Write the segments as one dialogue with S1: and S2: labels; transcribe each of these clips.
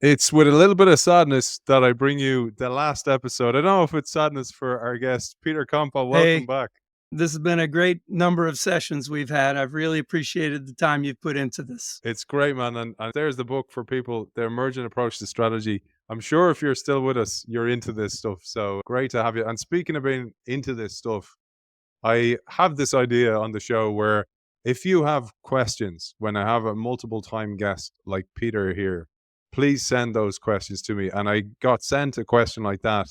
S1: It's with a little bit of sadness that I bring you the last episode. I don't know if it's sadness for our guest, Peter Compo. Welcome
S2: Hey,
S1: back.
S2: this has been a great number of sessions we've had. I've really appreciated the time you've put into this.
S1: It's great, man. And there's the book for people, The Emergent Approach to Strategy. I'm sure if you're still with us, you're into this stuff. So great to have you. And speaking of being into this stuff, I have this idea on the show where if you have questions when I have a multiple time guest like Peter here, please send those questions to me. And I got sent a question like that.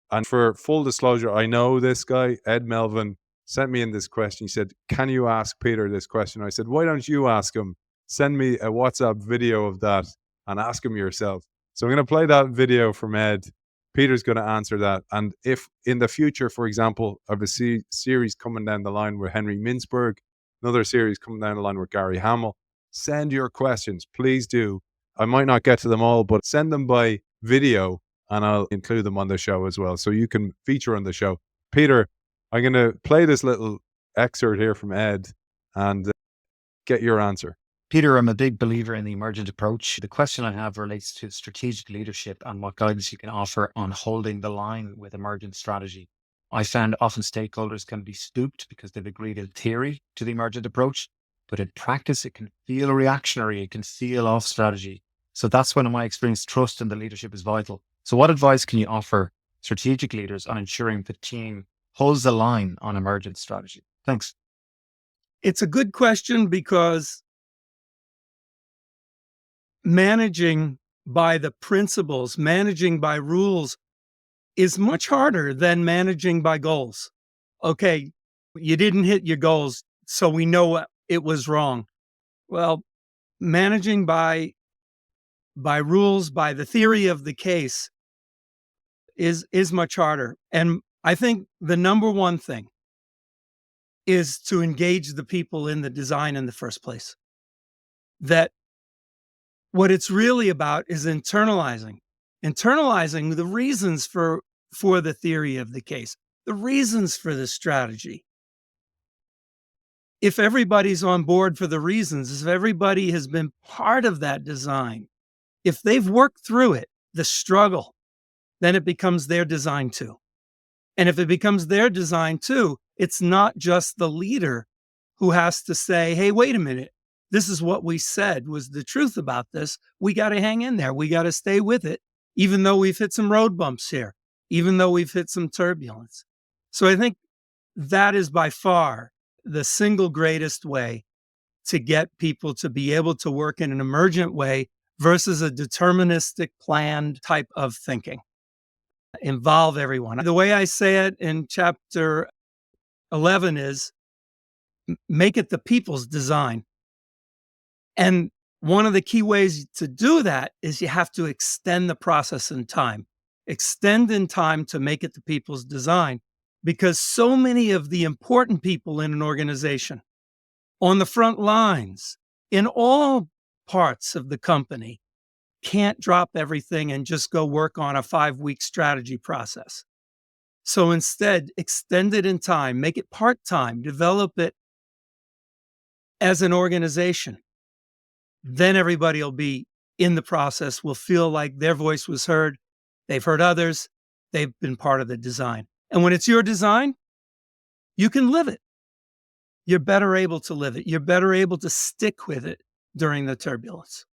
S1: And for full disclosure, I know this guy, Ed Melvin, sent me in this question. He said, "Can you ask Peter this question?" I said, "Why don't you ask him? Send me a WhatsApp video of that and ask him yourself." So I'm going to play that video from Ed. Peter's going to answer that. And if in the future, for example, I have a series coming down the line with Henry Mintzberg, another series coming down the line with Gary Hamill, send your questions. Please do. I might not get to them all, but send them by video and I'll include them on the show as well. So you can feature on the show. Peter, I'm going to play this little excerpt here from Ed and get your answer.
S3: Peter, I'm a big believer in the emergent approach. The question I have relates to strategic leadership and what guidance you can offer on holding the line with emergent strategy. I found often stakeholders can be spooked because they've agreed in theory to the emergent approach, but in practice, it can feel reactionary. It can feel off strategy. So that's when, in my experience, trust in the leadership is vital. So what advice can you offer strategic leaders on ensuring the team holds the line on emergent strategy? Thanks.
S2: It's a good question because managing by the principles, managing by rules is much harder than managing by goals. Okay, you didn't hit your goals, so we know it was wrong. Well, managing by rules, by the theory of the case is much harder. And I think the number one thing is to engage the people in the design in the first place. That what it's really about is internalizing the reasons for the theory of the case, the reasons for the strategy. If everybody's on board for the reasons, if everybody has been part of that design, if they've worked through it, the struggle, then it becomes their design too. And if it becomes their design too, it's not just the leader who has to say, hey, wait a minute, this is what we said was the truth about this. We got to hang in there. We got to stay with it, even though we've hit some road bumps here, even though we've hit some turbulence. So I think that is by far the single greatest way to get people to be able to work in an emergent way versus a deterministic, planned type of thinking. Involve everyone. The way I say it in chapter 11 is make it the people's design. And one of the key ways to do that is you have to extend the process in time. Extend in time to make it the people's design, because so many of the important people in an organization, on the front lines, in all parts of the company, can't drop everything and just go work on a 5-week strategy process. So instead, extend it in time, make it part-time, develop it as an organization. Then everybody will be in the process, will feel like their voice was heard. They've heard others. They've been part of the design. And when it's your design, you can live it. You're better able to live it. You're better able to stick with it during the turbulence.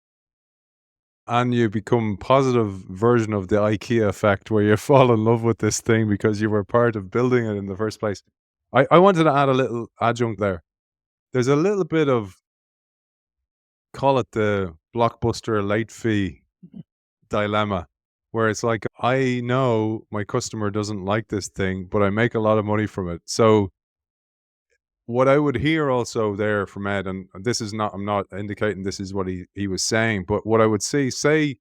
S1: And you become positive version of the IKEA effect where you fall in love with this thing because you were part of building it in the first place. I wanted to add a little adjunct there. There's a little bit of, call it the blockbuster late fee dilemma, where it's like, I know my customer doesn't like this thing, but I make a lot of money from it. So what I would hear also there from Ed, and this is not, I'm not indicating this is what he was saying, but what I would say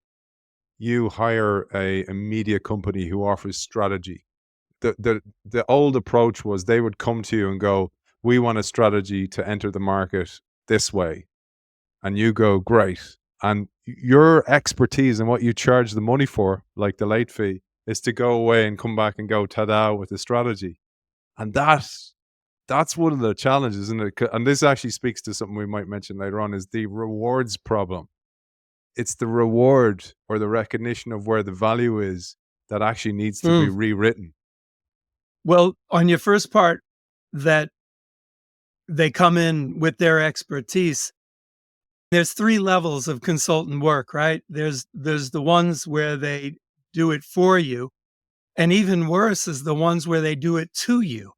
S1: you hire a media company who offers strategy. The old approach was they would come to you and go, we want a strategy to enter the market this way. And you go, great. And your expertise and what you charge the money for, like the late fee, is to go away and come back and go, ta-da, with the strategy. And that's one of the challenges, isn't it? And this actually speaks to something we might mention later on, is the rewards problem. it's the reward or the recognition of where the value is that actually needs to be rewritten.
S2: Well, on your first part, that they come in with their expertise, there's 3 levels of consultant work, right? There's the ones where they do it for you, and even worse is the ones where they do it to you.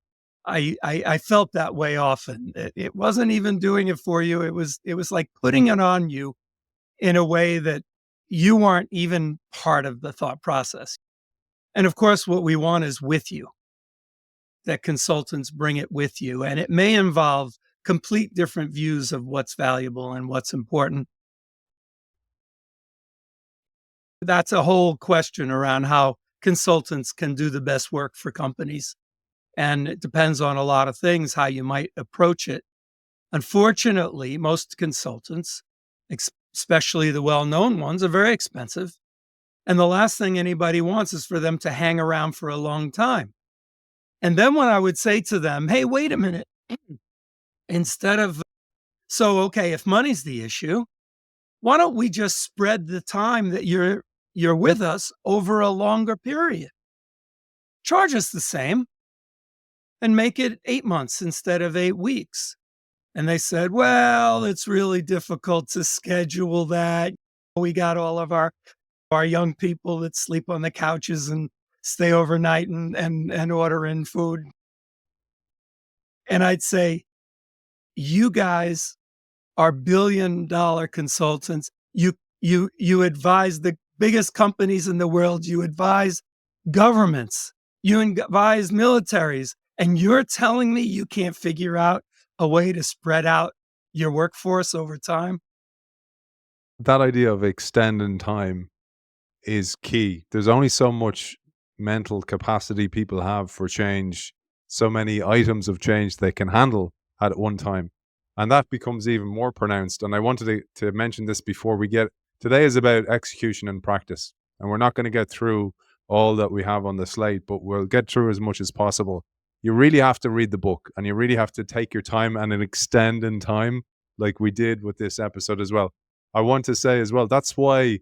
S2: I felt that way often. It wasn't even doing it for you. It was like putting it on you in a way that you weren't even part of the thought process. And of course, what we want is with you, that consultants bring it with you. And it may involve complete different views of what's valuable and what's important. That's a whole question around how consultants can do the best work for companies. And it depends on a lot of things, how you might approach it. Unfortunately, most consultants, especially the well-known ones, are very expensive. And the last thing anybody wants is for them to hang around for a long time. And then when I would say to them, hey, wait a minute, instead of, so, okay, if money's the issue, why don't we just spread the time that you're with us over a longer period? Charge us the same and make it 8 months instead of 8 weeks. And they said, well, it's really difficult to schedule that. We got all of our young people that sleep on the couches and stay overnight and order in food. And I'd say, you guys are billion-dollar consultants. You advise the biggest companies in the world. You advise governments. You advise militaries. And you're telling me you can't figure out a way to spread out your workforce over time?
S1: That idea of extending time is key. There's only so much mental capacity people have for change, so many items of change they can handle at one time. And that becomes even more pronounced. And I wanted to mention this before we get, today is about execution and practice. And we're not going to get through all that we have on the slate, but we'll get through as much as possible. You really have to read the book, and you really have to take your time and extend in time, like we did with this episode as well. I want to say as well, that's why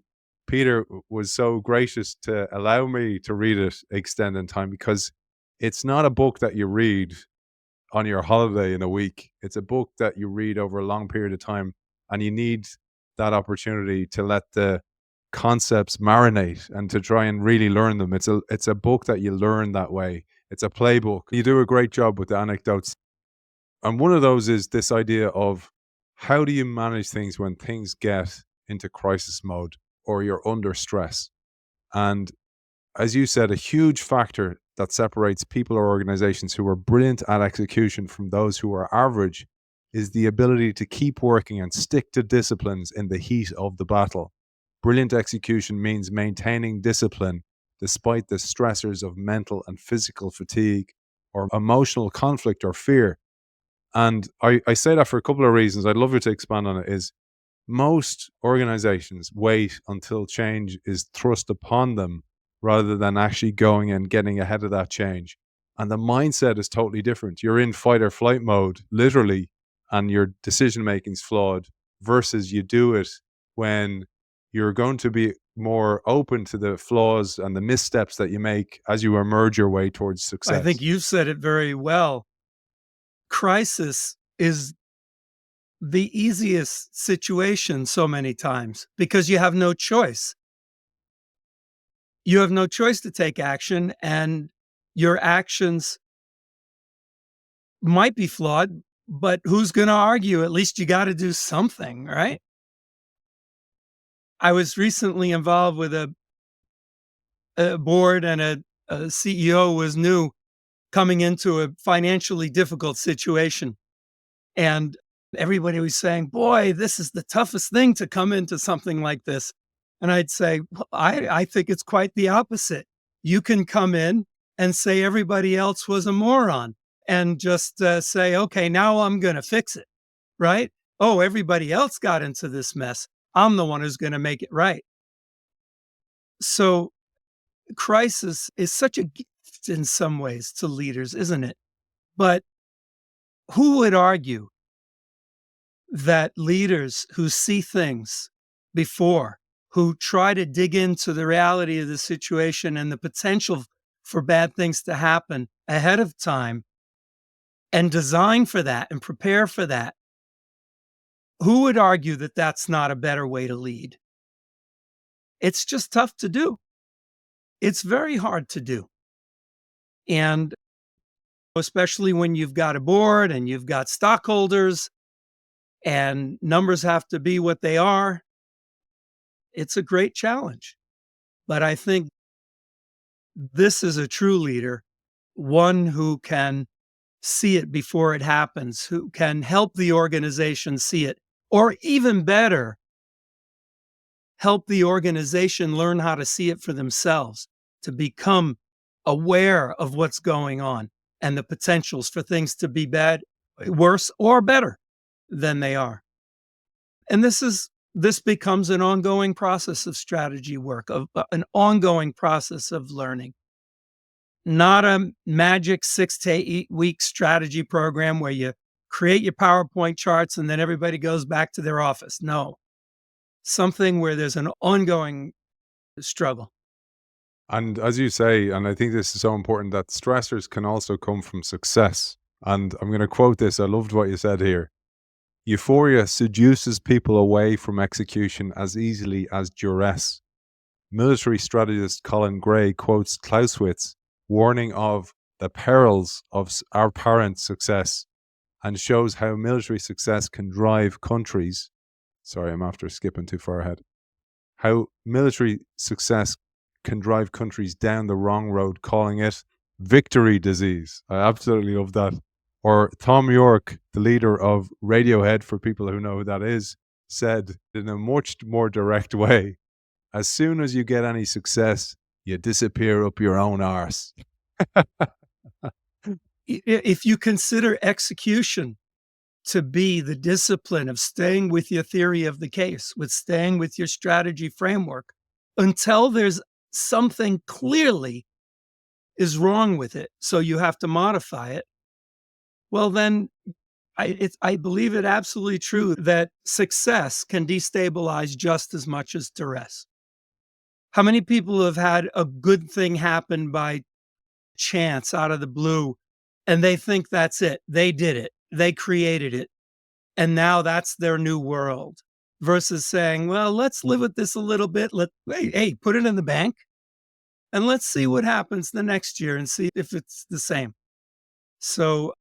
S1: Peter was so gracious to allow me to read it extend in time, because it's not a book that you read on your holiday in a week. It's a book that you read over a long period of time, and you need that opportunity to let the concepts marinate and to try and really learn them. It's a book that you learn that way. It's a playbook. You do a great job with the anecdotes. And one of those is this idea of, how do you manage things when things get into crisis mode or you're under stress? And as you said, a huge factor that separates people or organizations who are brilliant at execution from those who are average is the ability to keep working and stick to disciplines in the heat of the battle. Brilliant execution means maintaining discipline despite the stressors of mental and physical fatigue or emotional conflict or fear. And I say that for a couple of reasons. I'd love you to expand on it. Is most organizations wait until change is thrust upon them rather than actually going and getting ahead of that change. And the mindset is totally different. You're in fight or flight mode, literally, and your decision making is flawed, versus you do it when you're going to be more open to the flaws and the missteps that you make as you emerge your way towards success.
S2: I think you've said it very well. Crisis is the easiest situation so many times because you have no choice. You have no choice to take action, and your actions might be flawed, but who's going to argue? At least you got to do something, right? I was recently involved with a board, and a CEO was new, coming into a financially difficult situation. And everybody was saying, boy, this is the toughest thing to come into something like this. And I'd say, well, I think it's quite the opposite. You can come in and say everybody else was a moron and just say, okay, now I'm going to fix it, right? Oh, everybody else got into this mess. I'm the one who's going to make it right. So crisis is such a gift in some ways to leaders, isn't it? But who would argue that leaders who see things before who try to dig into the reality of the situation and the potential for bad things to happen ahead of time and design for that and prepare for that, who would argue that that's not a better way to lead? It's just tough to do. It's very hard to do. And especially when you've got a board and you've got stockholders and numbers have to be what they are, it's a great challenge. But I think this is a true leader, one who can see it before it happens, who can help the organization see it, or even better, help the organization learn how to see it for themselves, to become aware of what's going on and the potentials for things to be bad, worse, or better than they are. And this becomes an ongoing process of strategy work, of an ongoing process of learning. Not a magic 6 to 8 week strategy program where you create your PowerPoint charts and then everybody goes back to their office. No, something where there's an ongoing struggle.
S1: And as you say, and I think this is so important, that stressors can also come from success. And I'm going to quote this. I loved what you said here. Euphoria seduces people away from execution as easily as duress. Military strategist Colin Gray quotes Clausewitz, warning of the perils of our apparent success, and shows how military success can drive countries. Sorry, I'm after skipping too far ahead. How military success can drive countries down the wrong road, calling it victory disease. I absolutely love that. Or Tom York, the leader of Radiohead, for people who know who that is, said in a much more direct way, as soon as you get any success, you disappear up your own arse.
S2: If you consider execution to be the discipline of staying with your theory of the case, with staying with your strategy framework, until there's something clearly is wrong with it, so you have to modify it, well, then I believe it absolutely true that success can destabilize just as much as duress. How many people have had a good thing happen by chance out of the blue, and they think that's it? They did it. They created it. And now that's their new world, versus saying, well, let's live with this a little bit. Hey, put it in the bank and let's see what happens the next year and see if it's the same. So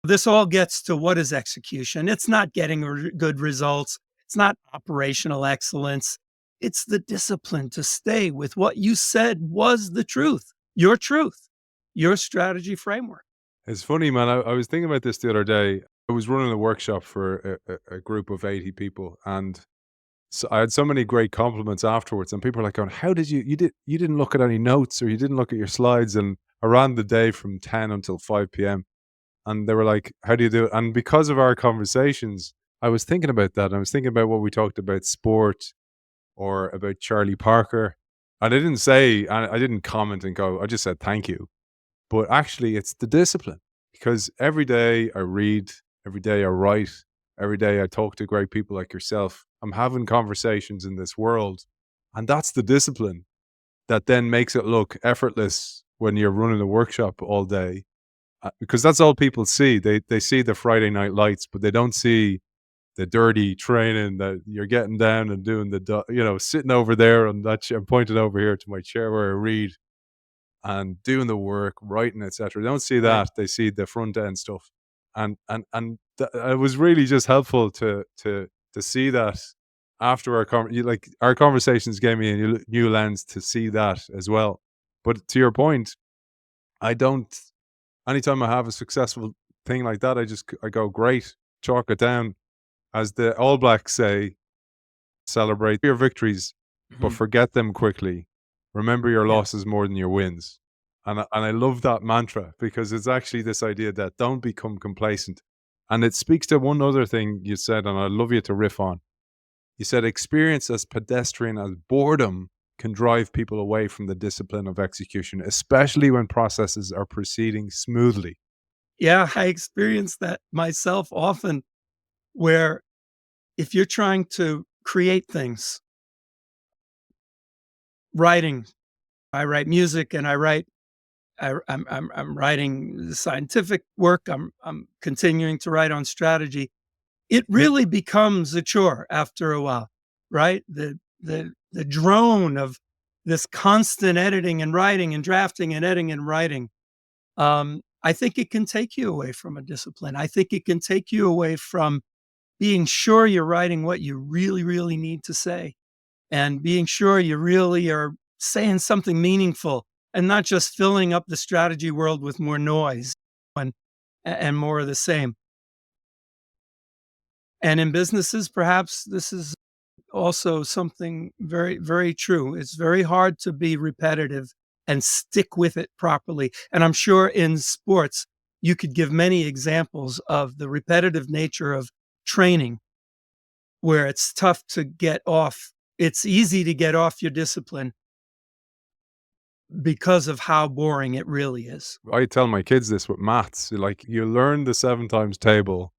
S2: this all gets to what is execution. It's not getting good results. It's not operational excellence. It's the discipline to stay with what you said was the truth, your strategy framework.
S1: It's funny, man. I was thinking about this the other day. I was running a workshop for a group of 80 people, and so I had so many great compliments afterwards. And people were like, "Going, how did you didn't look at any notes, or you didn't look at your slides?" And I ran the day from 10 until 5 p.m. And they were like, "How do you do it?" And because of our conversations, I was thinking about that. I was thinking about what we talked about, sport, or about Charlie Parker. And I didn't comment and go, I just said thank you. But actually, it's the discipline, because every day I read, every day I write, every day I talk to great people like yourself. I'm having conversations in this world. And that's the discipline that then makes it look effortless when you're running a workshop all day. Because that's all people see. They see the Friday night lights, but they don't see the dirty training that you're getting down and doing sitting over there on that I'm pointing over here to my chair where I read and doing the work, writing, etc. They don't see that. Right. They see the front end stuff. And it was really just helpful to see that after our conversations gave me a new lens to see that as well. But to your point, anytime I have a successful thing like that, I go, great, chalk it down. As the All Blacks say, celebrate your victories, but forget them quickly. Remember your losses more than your wins. And I love that mantra, because it's actually this idea that don't become complacent. And it speaks to one other thing you said, and I'd love you to riff on. You said experience as pedestrian as boredom can drive people away from the discipline of execution, especially when processes are proceeding smoothly.
S2: Yeah, I experience that myself often, where if you're trying to create things writing. I write music, and I'm writing scientific work. I'm continuing to write on strategy. It really becomes a chore after a while, right? The drone of this constant editing and writing and drafting and editing and writing. I think it can take you away from a discipline. I think it can take you away from being sure you're writing what you really, really need to say, and being sure you really are saying something meaningful and not just filling up the strategy world with more noise and, and more of the same. And in businesses, perhaps this is also something very, very true. It's very hard to be repetitive and stick with it properly. And I'm sure in sports, you could give many examples of the repetitive nature of training where it's tough to get off. It's easy to get off your discipline because of how boring it really is.
S1: I tell my kids this with maths. Like, you learn the 7 times table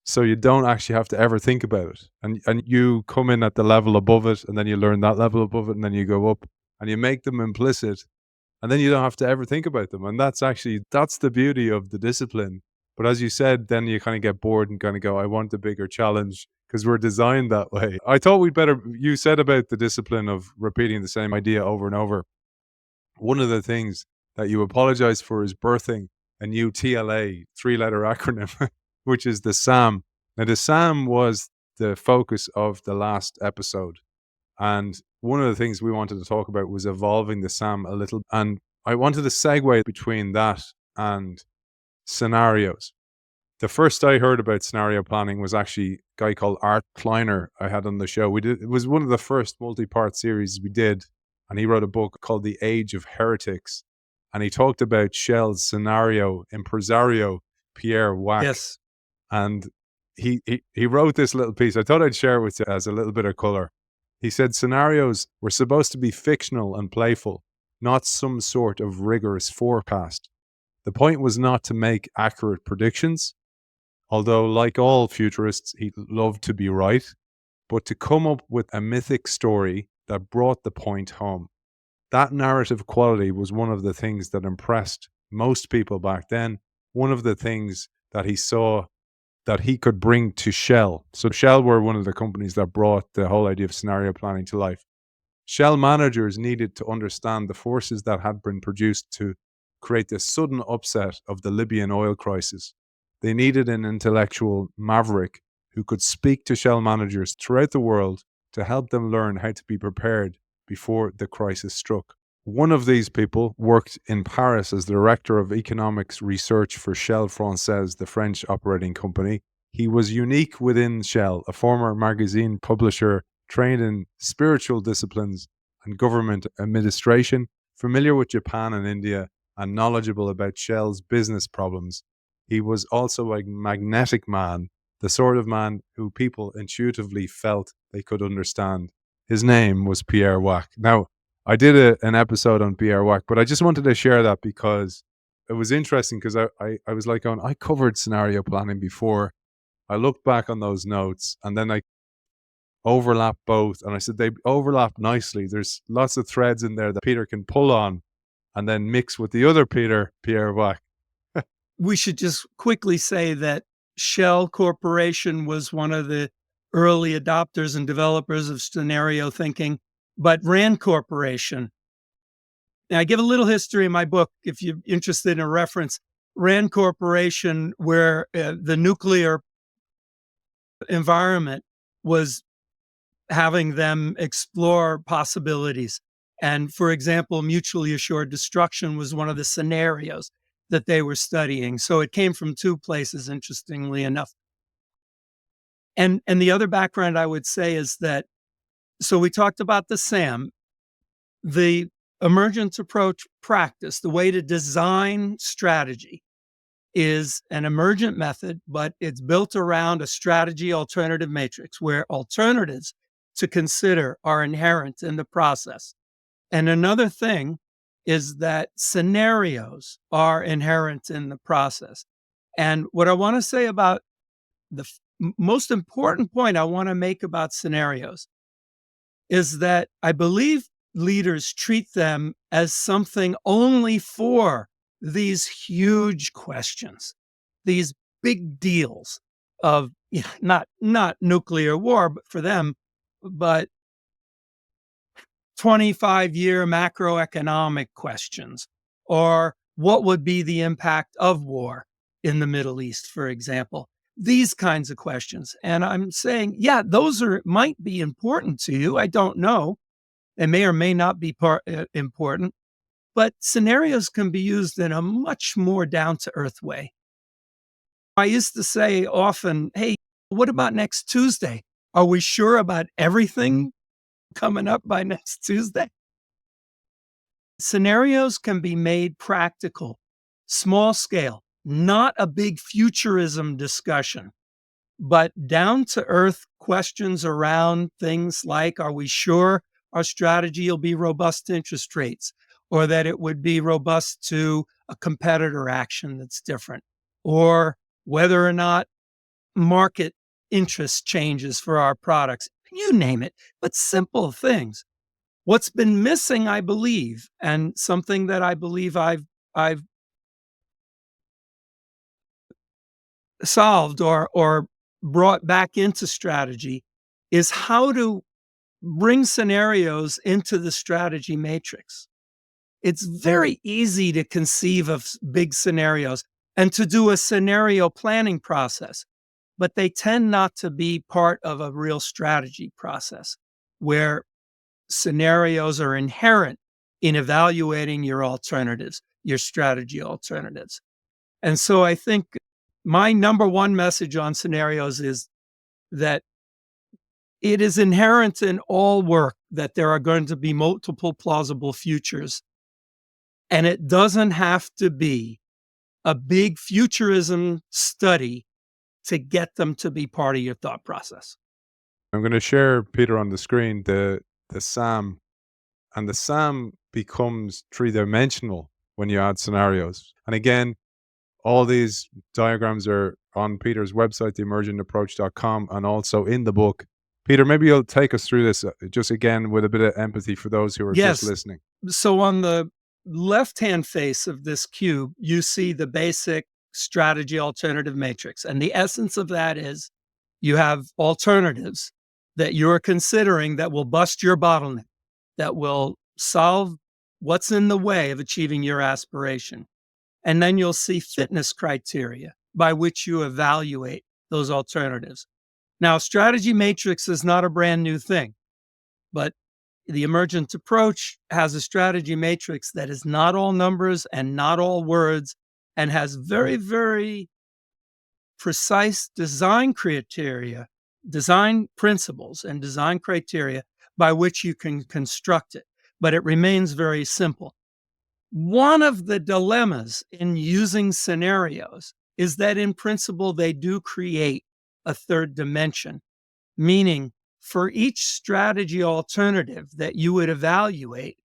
S1: so you don't actually have to ever think about it. And you come in at the level above it, and then you learn that level above it, and then you go up and you make them implicit, and then you don't have to ever think about them. And that's the beauty of the discipline. But as you said, then you kind of get bored and kind of go, I want a bigger challenge, because we're designed that way. I thought you said about the discipline of repeating the same idea over and over. One of the things that you apologize for is birthing a new TLA 3-letter acronym, which is the SAM. Now, the SAM was the focus of the last episode. And one of the things we wanted to talk about was evolving the SAM a little. And I wanted to segue between that and scenarios. The first I heard about scenario planning was actually a guy called Art Kleiner I had on the show. It was one of the first multi-part series we did. And he wrote a book called The Age of Heretics. And he talked about Shell's scenario impresario, Pierre Wack.
S2: Yes.
S1: And he wrote this little piece. I thought I'd share it with you as a little bit of color. He said scenarios were supposed to be fictional and playful, not some sort of rigorous forecast. The point was not to make accurate predictions, although like all futurists, he'd love to be right, but to come up with a mythic story that brought the point home. That narrative quality was one of the things that impressed most people back then, one of the things that he saw that he could bring to Shell. So Shell were one of the companies that brought the whole idea of scenario planning to life. Shell managers needed to understand the forces that had been produced to create this sudden upset of the Libyan oil crisis. They needed an intellectual maverick who could speak to Shell managers throughout the world to help them learn how to be prepared before the crisis struck. One of these people worked in Paris as the director of economics research for Shell Française, the French operating company. He was unique within Shell, a former magazine publisher trained in spiritual disciplines and government administration, familiar with Japan and India, and knowledgeable about Shell's business problems. He was also a magnetic man, the sort of man who people intuitively felt they could understand. His name was Pierre Wack. Now, I did an episode on Pierre Wack, but I just wanted to share that because it was interesting, because I was like I covered scenario planning before. I looked back on those notes, and then I overlap both, and I said they overlap nicely. There's lots of threads in there that Peter can pull on and then mix with the other Peter, Pierre Wack.
S2: We should just quickly say that Shell Corporation was one of the early adopters and developers of scenario thinking, but Rand Corporation. Now, I give a little history in my book if you're interested in a reference. Rand Corporation, where the nuclear environment was having them explore possibilities. And for example, mutually assured destruction was one of the scenarios that they were studying. So it came from two places, interestingly enough. And the other background I would say is that, so we talked about the SAM, the emergent approach practice, the way to design strategy is an emergent method, but it's built around a strategy alternative matrix where alternatives to consider are inherent in the process. And another thing is that scenarios are inherent in the process. And what I want to say about the most important point I want to make about scenarios is that I believe leaders treat them as something only for these huge questions, these big deals of not nuclear war, but for them, but 25-year macroeconomic questions, or what would be the impact of war in the Middle East, for example. These kinds of questions. And I'm saying, yeah, those might be important to you. I don't know. They may or may not be important, but scenarios can be used in a much more down-to-earth way. I used to say often, hey, what about next Tuesday? Are we sure about everything coming up by next Tuesday? Scenarios can be made practical, small scale, not a big futurism discussion, but down to earth questions around things like, are we sure our strategy will be robust to interest rates, or that it would be robust to a competitor action that's different, or whether or not market interest changes for our products, you name it, but simple things. What's been missing, I believe, and something that I believe I've solved or brought back into strategy, is how to bring scenarios into the strategy matrix. It's very easy to conceive of big scenarios and to do a scenario planning process, but they tend not to be part of a real strategy process where scenarios are inherent in evaluating your alternatives, your strategy alternatives. And so I think my number one message on scenarios is that it is inherent in all work that there are going to be multiple plausible futures. And it doesn't have to be a big futurism study to get them to be part of your thought process.
S1: I'm going to share, Peter, on the screen the SAM, and the SAM becomes three-dimensional when you add scenarios. And again, all these diagrams are on Peter's website, theemergentapproach.com, and also in the book. Peter, maybe you'll take us through this just again with a bit of empathy for those who are just listening.
S2: So on the left-hand face of this cube, you see the basic strategy alternative matrix. And the essence of that is you have alternatives that you're considering that will bust your bottleneck, that will solve what's in the way of achieving your aspiration. And then you'll see fitness criteria by which you evaluate those alternatives. Now, strategy matrix is not a brand new thing, but the Emergent Approach has a strategy matrix that is not all numbers and not all words, and has very, very precise design criteria, design principles and design criteria by which you can construct it. But it remains very simple. One of the dilemmas in using scenarios is that in principle, they do create a third dimension, meaning for each strategy alternative that you would evaluate,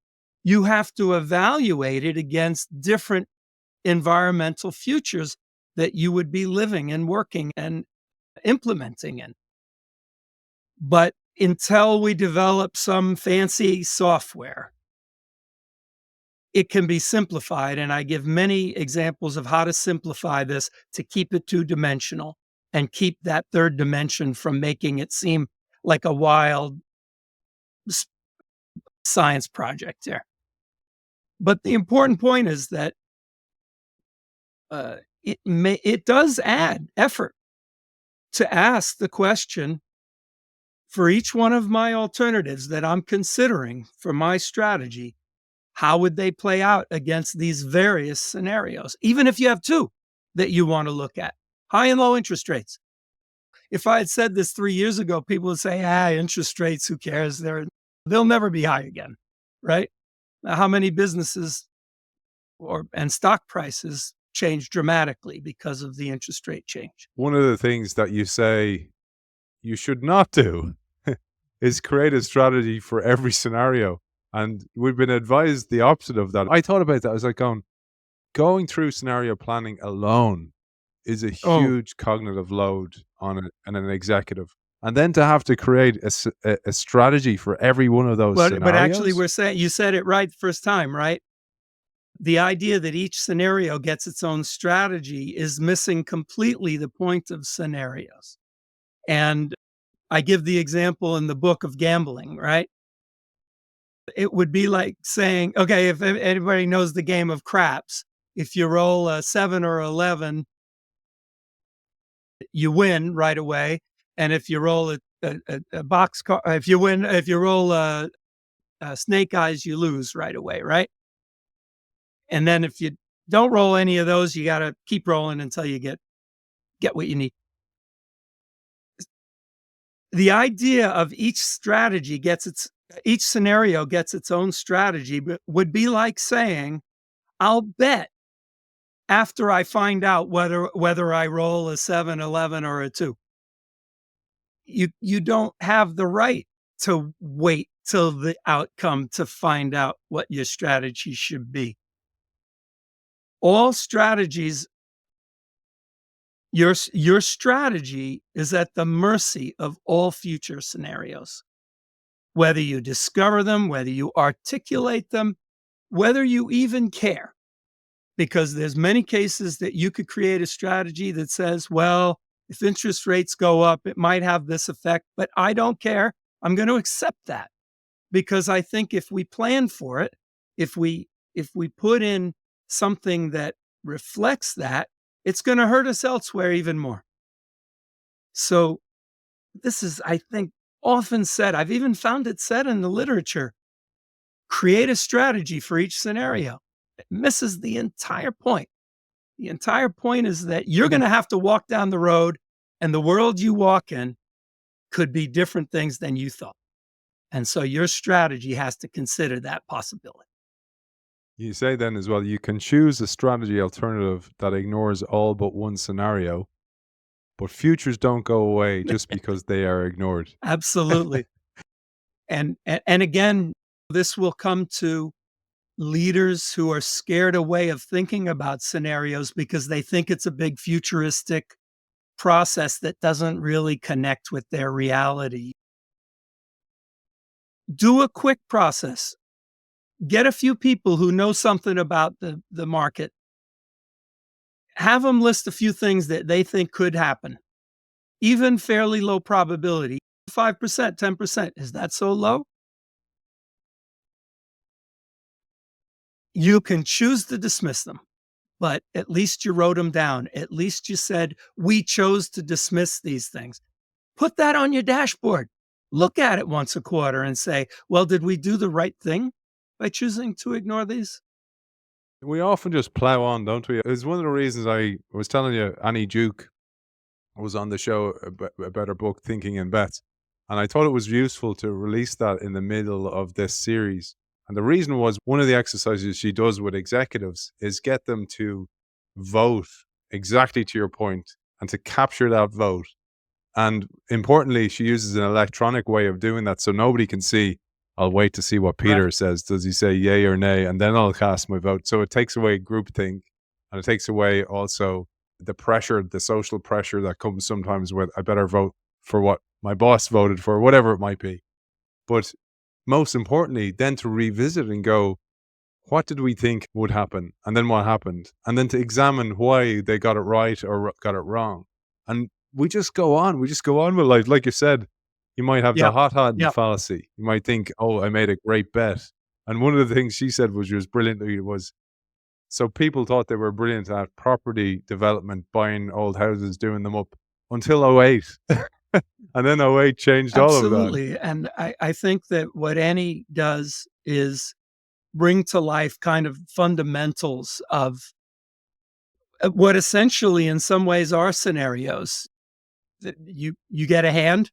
S2: you have to evaluate it against different environmental futures that you would be living and working and implementing in. But until we develop some fancy software, it can be simplified. And I give many examples of how to simplify this to keep it two-dimensional and keep that third dimension from making it seem like a wild science project there. But the important point is that it does add effort to ask the question, for each one of my alternatives that I'm considering for my strategy, how would they play out against these various scenarios? Even if you have two that you want to look at, high and low interest rates. If I had said this 3 years ago, people would say, interest rates, who cares? They'll never be high again, right? Now, how many businesses and stock prices change dramatically because of the interest rate change?
S1: One of the things that you say you should not do is create a strategy for every scenario. And we've been advised the opposite of that. I thought about that. I was like, going through scenario planning alone is a huge cognitive load on an executive. and then to have to create a strategy for every one of those scenarios.
S2: But actually, we're saying, you said it right the first time, right? The idea that each scenario gets its own strategy is missing completely the point of scenarios. And I give the example in the book of gambling, right? It would be like saying, okay, if anybody knows the game of craps, if you roll a 7 or 11, you win right away. And if you roll a box car, if you roll a snake eyes, you lose right away, right? And then if you don't roll any of those, you got to keep rolling until you get what you need. The idea of each scenario gets its own strategy, but would be like saying, I'll bet after I find out whether I roll a 7, 11, or a 2. You don't have the right to wait till the outcome to find out what your strategy should be. All strategies, your strategy is at the mercy of all future scenarios. Whether you discover them, whether you articulate them, whether you even care. Because there's many cases that you could create a strategy that says, well, if interest rates go up, it might have this effect, but I don't care. I'm going to accept that because I think if we plan for it, if we put in something that reflects that, it's going to hurt us elsewhere even more. So this is, I think, often said. I've even found it said in the literature. Create a strategy for each scenario. It misses the entire point. The entire point is that you're going to have to walk down the road, and the world you walk in could be different things than you thought. And so your strategy has to consider that possibility.
S1: You say then as well, you can choose a strategy alternative that ignores all but one scenario, but futures don't go away just because they are ignored.
S2: Absolutely. And again, this will come to leaders who are scared away of thinking about scenarios because they think it's a big futuristic process that doesn't really connect with their reality. Do a quick process. Get a few people who know something about the market. Have them list a few things that they think could happen, even fairly low probability. 5%, 10%. Is that so low? You can choose to dismiss them, but at least you wrote them down. At least you said, we chose to dismiss these things. Put that on your dashboard. Look at it once a quarter and say, well, did we do the right thing by choosing to ignore these?
S1: We often just plow on, don't we? It's one of the reasons I was telling you, Annie Duke was on the show about her book, Thinking in Bets. And I thought it was useful to release that in the middle of this series. And the reason was one of the exercises she does with executives is get them to vote exactly to your point and to capture that vote. And importantly, she uses an electronic way of doing that so nobody can see. I'll wait to see what Peter says. Does he say yay or nay? And then I'll cast my vote. So it takes away groupthink, and it takes away also the pressure, the social pressure that comes sometimes with I better vote for what my boss voted for, whatever it might be. But most importantly, then to revisit and go, what did we think would happen? And then what happened? And then to examine why they got it right or got it wrong. And we just go on. We just go on with life. Like you said, you might have the hot fallacy. You might think, oh, I made a great bet. And one of the things she said, which was brilliantly, was so people thought they were brilliant at property development, buying old houses, doing them up until 08. And then 08 changed all of that.
S2: Absolutely. And I think that what Annie does is bring to life kind of fundamentals of what essentially in some ways are scenarios. You get a hand.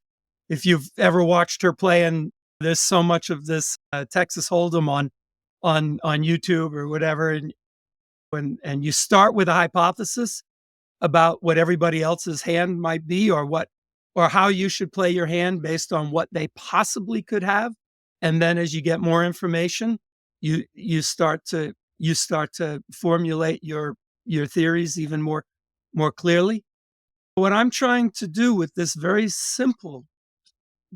S2: If you've ever watched her play, and there's so much of this Texas Hold'em on YouTube or whatever, and you start with a hypothesis about what everybody else's hand might be, or how you should play your hand based on what they possibly could have, and then as you get more information, you start to formulate your theories even more clearly. What I'm trying to do with this very simple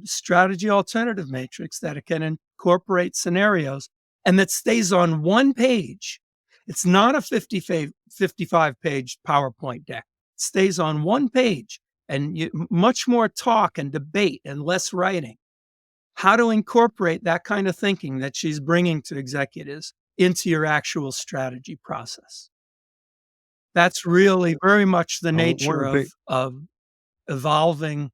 S2: strategy alternative matrix that it can incorporate scenarios and that stays on one page. It's not a 55-page PowerPoint deck. It stays on one page and much more talk and debate and less writing. How to incorporate that kind of thinking that she's bringing to executives into your actual strategy process. That's really very much the nature of evolving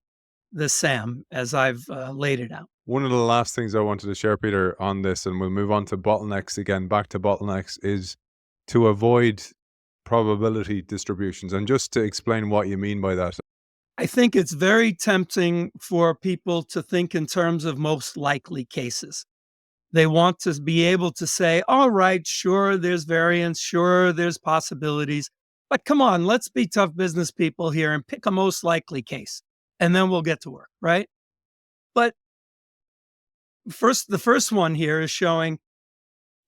S2: the SAM as I've laid it out.
S1: One of the last things I wanted to share, Peter, on this, and we'll move on to bottlenecks again, back to bottlenecks, is to avoid probability distributions. And just to explain what you mean by that.
S2: I think it's very tempting for people to think in terms of most likely cases. They want to be able to say, all right, sure, there's variance, sure, there's possibilities, but come on, let's be tough business people here and pick a most likely case, and then we'll get to work, right? But the first one here is showing,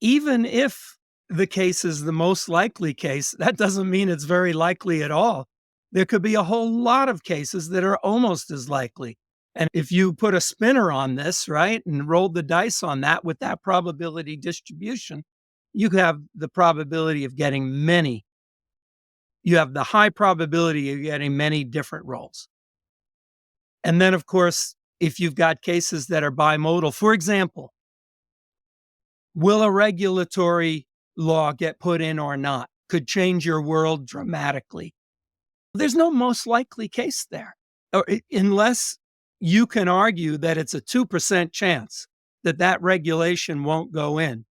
S2: even if the case is the most likely case, that doesn't mean it's very likely at all. There could be a whole lot of cases that are almost as likely. And if you put a spinner on this, right, and rolled the dice on that with that probability distribution, you have the probability of getting many. You have the high probability of getting many different rolls. And then, of course, if you've got cases that are bimodal, for example, will a regulatory law get put in or not? Could change your world dramatically. There's no most likely case there, unless you can argue that it's a 2% chance that that regulation won't go in.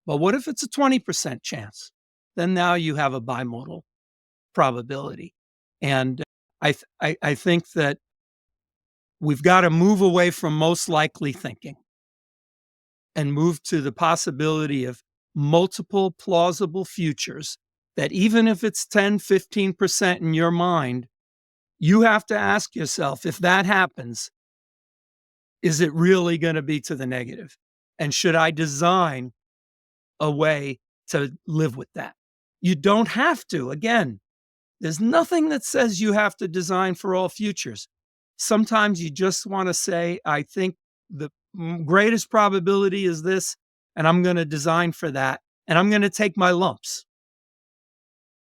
S2: But what if it's a 20% chance? Then now you have a bimodal probability. And I think that we've got to move away from most likely thinking and move to the possibility of multiple plausible futures that even if it's 10, 15% in your mind, you have to ask yourself, if that happens, is it really going to be to the negative? And should I design a way to live with that? You don't have to. Again, there's nothing that says you have to design for all futures. Sometimes you just want to say, I think the greatest probability is this, and I'm going to design for that, and I'm going to take my lumps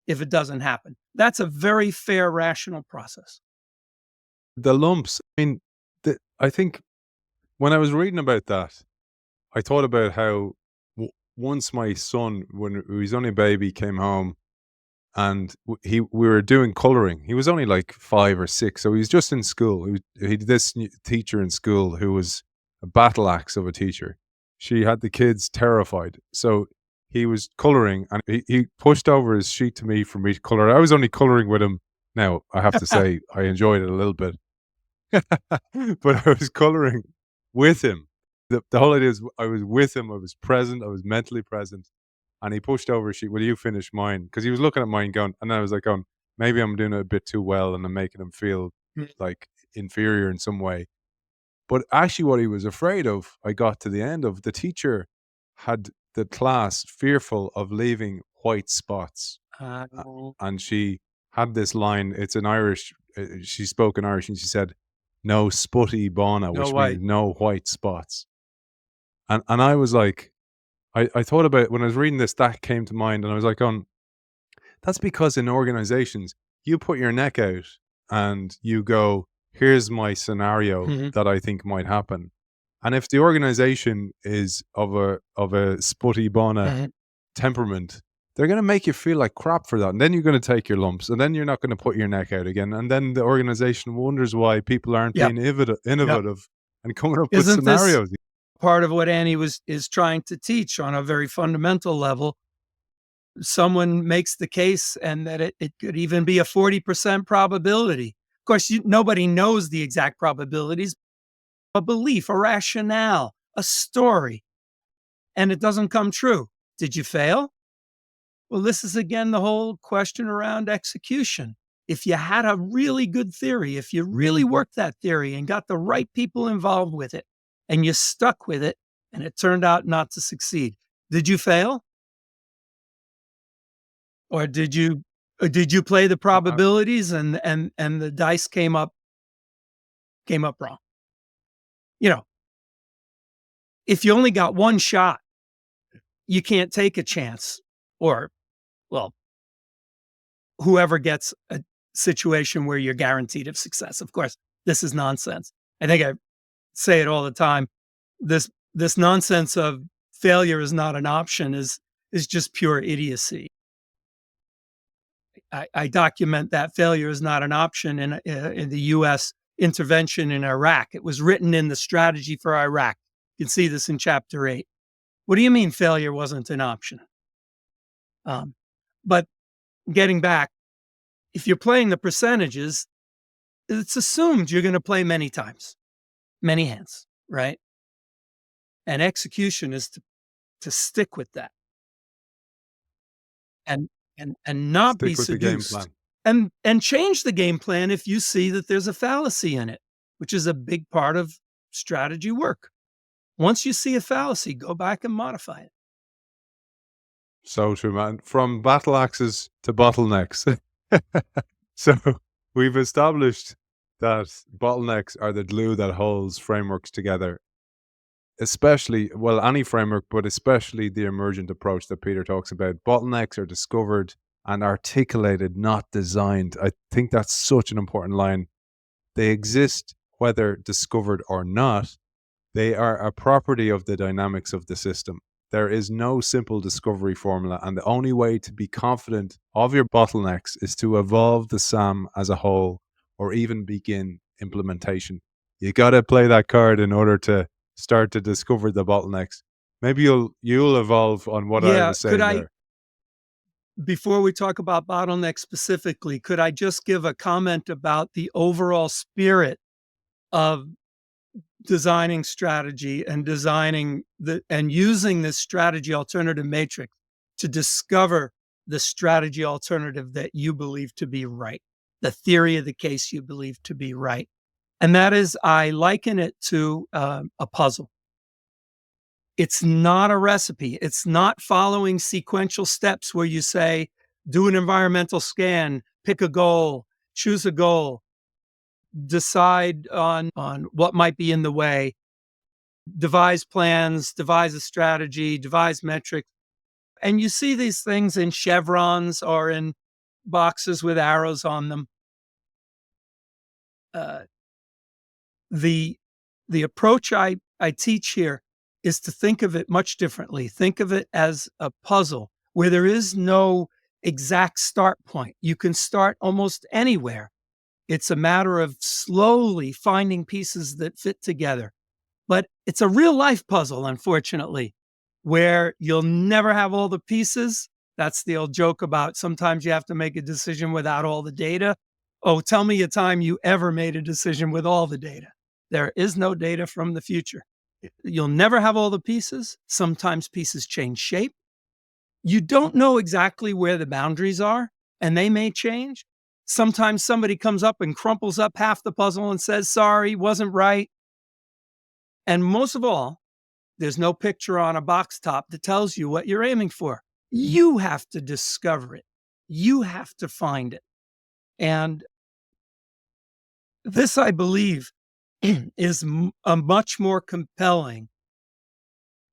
S2: if it doesn't happen. That's a very fair, rational process.
S1: The lumps, I mean, I think when I was reading about that, I thought about how once my son, when he was only a baby, came home and we were doing coloring. He was only like 5 or 6, so he was just in school. He had this teacher in school who was a battle axe of a teacher. She had the kids terrified. So he was coloring and he pushed over his sheet to me for me to color. I was only coloring with him. Now, I have to say, I enjoyed it a little bit. But I was coloring with him. The whole idea is I was with him. I was present. I was mentally present. And he pushed over a sheet. Will you finish mine? Because he was looking at mine going, and I was like, going, maybe I'm doing it a bit too well and I'm making him feel like inferior in some way. But actually what he was afraid of, I got to the end of, the teacher had the class fearful of leaving white spots. And she had this line, it's an Irish, she spoke in Irish, and she said, no sputty bána, which means no white spots. And I was like, I thought about it, when I was reading this, that came to mind, and I was like, that's because in organizations, you put your neck out and you go, here's my scenario that I think might happen. And if the organization is of a sputty bána temperament, they're going to make you feel like crap for that. And then you're going to take your lumps, and then you're not going to put your neck out again. And then the organization wonders why people aren't being innovative and coming up with scenarios.
S2: This part of what Annie is trying to teach on a very fundamental level? Someone makes the case and that it could even be a 40% probability. Of course, nobody knows the exact probabilities. A belief, a rationale, a story, and it doesn't come true. Did you fail? Well, this is again the whole question around execution. If you had a really good theory, if you really worked that theory and got the right people involved with it, and you stuck with it, and it turned out not to succeed, did you fail? Or did you play the probabilities and the dice came up wrong? you know, if you only got one shot, you can't take a chance. Or, well, whoever gets a situation where you're guaranteed of success. Of course, this is nonsense. I think I say it all the time. This nonsense of failure is not an option is just pure idiocy. I document that failure is not an option in the U.S. intervention in Iraq. It was written in the strategy for Iraq. You can see this in chapter 8. What do you mean failure wasn't an option? But getting back, if you're playing the percentages, it's assumed you're going to play many times, many hands, right? And execution is to stick with that and not
S1: Stick
S2: be
S1: with the game
S2: seduced
S1: plan.
S2: and change the game plan if you see that there's a fallacy in it, which is a big part of strategy work. Once you see a fallacy, go back and modify it.
S1: So true, man. From battle axes to bottlenecks. So we've established that bottlenecks are the glue that holds frameworks together, especially, well, any framework, but especially the emergent approach that Peter talks about. Bottlenecks are discovered and articulated, not designed. I think that's such an important line. They exist whether discovered or not. They are a property of the dynamics of the system. There is no simple discovery formula, and the only way to be confident of your bottlenecks is to evolve the SAM as a whole, or even begin implementation. You got to play that card in order to start to discover the bottlenecks. Maybe you'll evolve on what I was saying there.
S2: Before we talk about bottlenecks specifically, could I just give a comment about the overall spirit of designing strategy and using this strategy alternative matrix to discover the strategy alternative that you believe to be right, the theory of the case you believe to be right. And that is, I liken it to a puzzle. It's not a recipe. It's not following sequential steps where you say, do an environmental scan, pick a goal, choose a goal, decide on what might be in the way, devise plans, devise a strategy, devise metrics. And you see these things in chevrons or in boxes with arrows on them. The approach I teach here is to think of it much differently. Think of it as a puzzle where there is no exact start point. You can start almost anywhere. It's a matter of slowly finding pieces that fit together. But it's a real life puzzle, unfortunately, where you'll never have all the pieces. That's the old joke about sometimes you have to make a decision without all the data. Oh, tell me a time you ever made a decision with all the data. There is no data from the future. You'll never have all the pieces. Sometimes pieces change shape. You don't know exactly where the boundaries are, and they may change. Sometimes somebody comes up and crumples up half the puzzle and says, sorry, wasn't right. And most of all, there's no picture on a box top that tells you what you're aiming for. You have to discover it. You have to find it. And this, I believe, is a much more compelling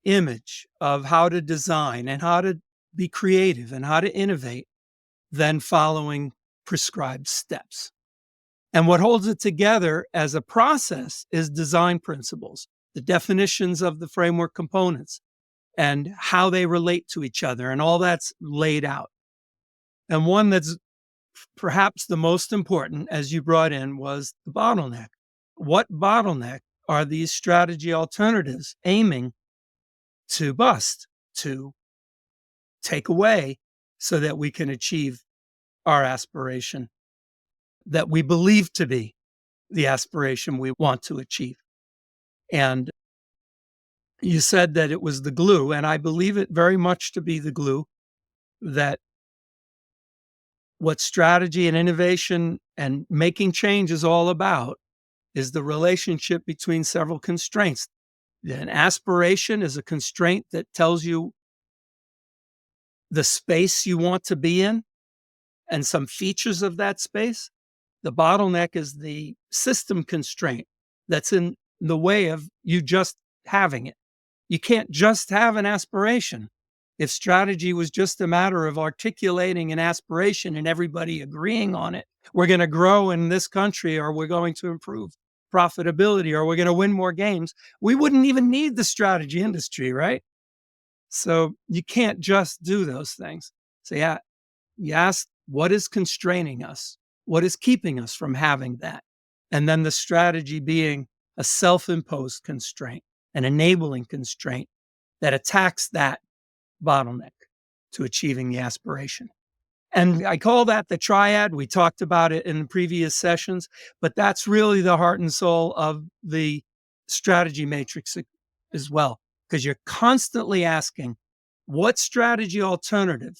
S2: image of how to design and how to be creative and how to innovate than following prescribed steps. And what holds it together as a process is design principles, the definitions of the framework components, and how they relate to each other, and all that's laid out. And one that's perhaps the most important, as you brought in, was the bottleneck. What bottleneck are these strategy alternatives aiming to bust, to take away, so that we can achieve our aspiration that we believe to be the aspiration we want to achieve? And you said that it was the glue, and I believe it very much to be the glue, that what strategy and innovation and making change is all about is the relationship between several constraints. An aspiration is a constraint that tells you the space you want to be in and some features of that space. The bottleneck is the system constraint that's in in the way of you just having it. You can't just have an aspiration. If strategy was just a matter of articulating an aspiration and everybody agreeing on it, we're going to grow in this country, or we're going to improve profitability, or we're going to win more games, we wouldn't even need the strategy industry, right? So you can't just do those things. So yeah, you ask, what is constraining us? What is keeping us from having that? And then the strategy being a self-imposed constraint, an enabling constraint that attacks that bottleneck to achieving the aspiration. And I call that the triad. We talked about it in previous sessions, but that's really the heart and soul of the strategy matrix as well, because you're constantly asking, what strategy alternative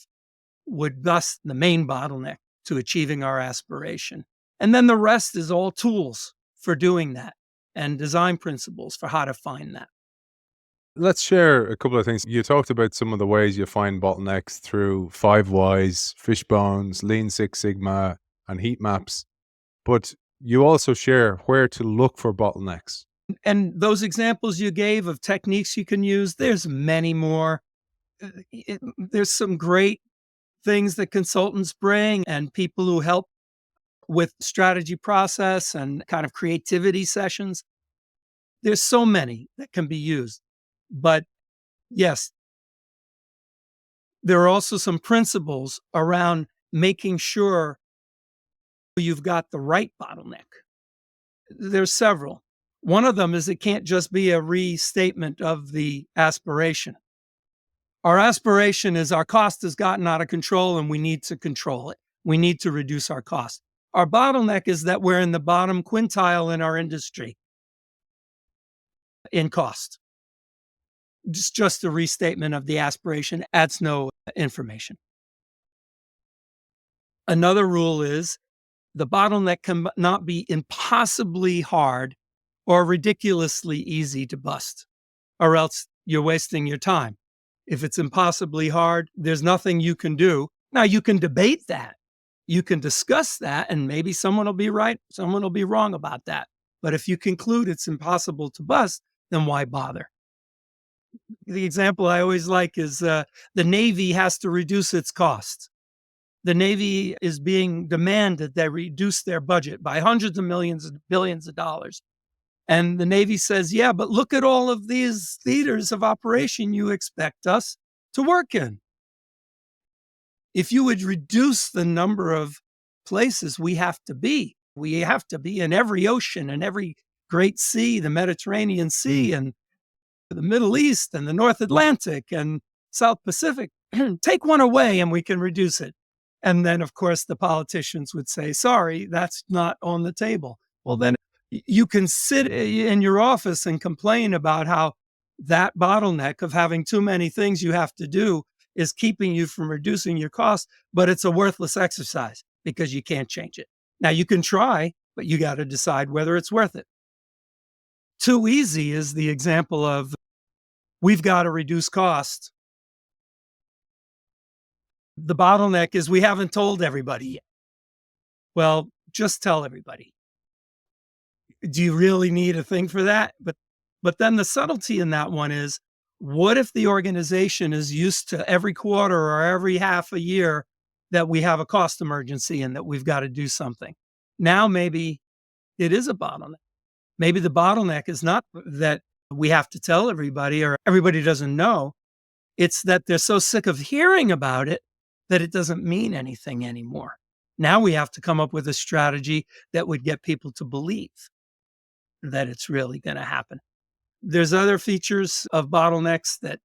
S2: would bust the main bottleneck to achieving our aspiration? And then the rest is all tools for doing that and design principles for how to find that.
S1: Let's share a couple of things. You talked about some of the ways you find bottlenecks through 5 Whys, Fishbones, Lean Six Sigma, and heat maps. But you also share where to look for bottlenecks.
S2: And those examples you gave of techniques you can use, there's many more. There's some great things that consultants bring and people who help with strategy process and kind of creativity sessions. There's so many that can be used. But yes, there are also some principles around making sure you've got the right bottleneck. There's several. One of them is it can't just be a restatement of the aspiration. Our aspiration is our cost has gotten out of control and we need to control it. We need to reduce our cost. Our bottleneck is that we're in the bottom quintile in our industry in cost. Just a restatement of the aspiration adds no information. Another rule is the bottleneck cannot be impossibly hard or ridiculously easy to bust, or else you're wasting your time. If it's impossibly hard, there's nothing you can do. Now, you can debate that. You can discuss that, and maybe someone will be right, someone will be wrong about that. But if you conclude it's impossible to bust, then why bother? The example I always like is the Navy has to reduce its costs. The Navy is being demanded they reduce their budget by hundreds of millions and billions of dollars. And the Navy says, yeah, but look at all of these theaters of operation you expect us to work in. If you would reduce the number of places we have to be in every ocean and every great sea, the Mediterranean Sea and the Middle East and the North Atlantic and South Pacific, take one away and we can reduce it. And then, of course, the politicians would say, sorry, that's not on the table. Well, then you can sit in your office and complain about how that bottleneck of having too many things you have to do is keeping you from reducing your costs, but it's a worthless exercise because you can't change it. Now, you can try, but you got to decide whether it's worth it. Too easy is the example of we've got to reduce costs. The bottleneck is we haven't told everybody yet. Well, just tell everybody. Do you really need a thing for that? But then the subtlety in that one is, what if the organization is used to every quarter or every half a year that we have a cost emergency and that we've got to do something? Now maybe it is a bottleneck. Maybe the bottleneck is not that we have to tell everybody or everybody doesn't know. It's that they're so sick of hearing about it that it doesn't mean anything anymore. Now we have to come up with a strategy that would get people to believe that it's really going to happen. There's other features of bottlenecks that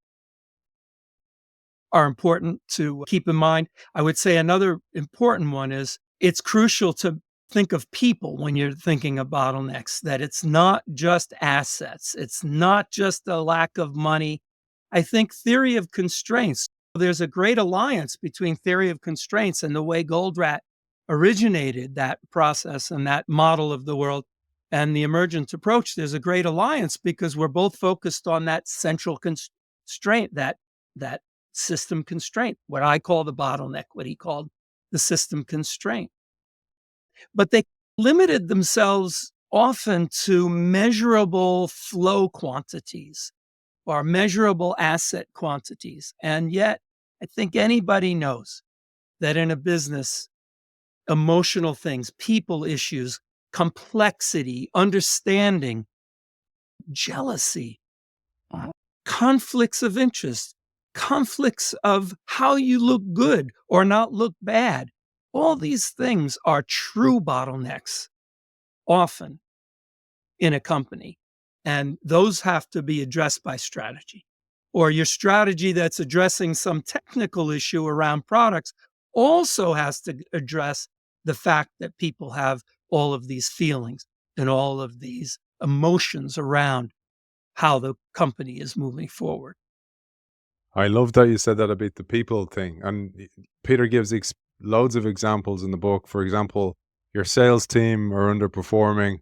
S2: are important to keep in mind. I would say another important one is it's crucial to think of people when you're thinking of bottlenecks, that it's not just assets. It's not just a lack of money. I think theory of constraints, there's a great alliance between theory of constraints and the way Goldratt originated that process and that model of the world and the emergent approach. There's a great alliance because we're both focused on that central constraint, that system constraint, what I call the bottleneck, what he called the system constraint. But they limited themselves often to measurable flow quantities or measurable asset quantities. And yet, I think anybody knows that in a business, emotional things, people issues, complexity, understanding, jealousy, conflicts of interest, conflicts of how you look good or not look bad. All these things are true bottlenecks often in a company. And those have to be addressed by strategy. Or your strategy that's addressing some technical issue around products also has to address the fact that people have all of these feelings and all of these emotions around how the company is moving forward.
S1: I love that you said that about the people thing. And Peter gives loads of examples in the book. For example, your sales team are underperforming.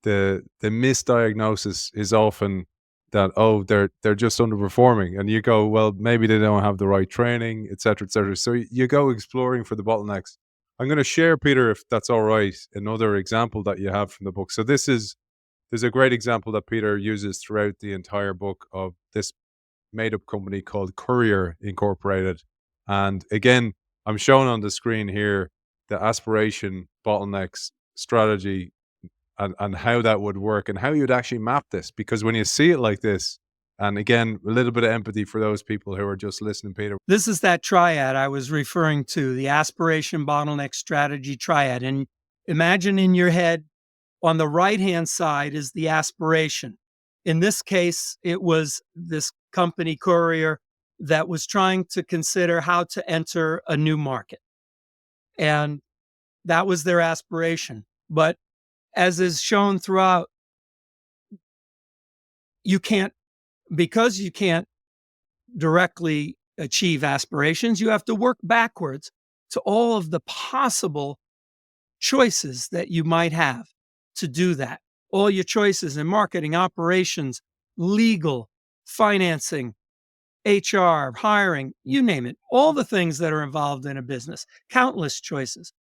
S1: The misdiagnosis is often that, oh, they're just underperforming, and you go, well, maybe they don't have the right training, etc., etc. So you go exploring for the bottlenecks. I'm going to share, Peter, if that's all right, another example that you have from the book. So there's a great example that Peter uses throughout the entire book of this made up company called Courier Incorporated. And again, I'm showing on the screen here the aspiration, bottlenecks, strategy, and how that would work and how you'd actually map this. Because when you see it like this, and again, a little bit of empathy for those people who are just listening, Peter.
S2: This is that triad I was referring to, the aspiration, bottleneck, strategy triad. And imagine in your head, on the right-hand side is the aspiration. In this case, it was this company, Courier, that was trying to consider how to enter a new market. And that was their aspiration. But as is shown throughout, because you can't directly achieve aspirations, you have to work backwards to all of the possible choices that you might have to do that. All your choices in marketing, operations, legal, financing, HR, hiring, you name it, all the things that are involved in a business, countless choices.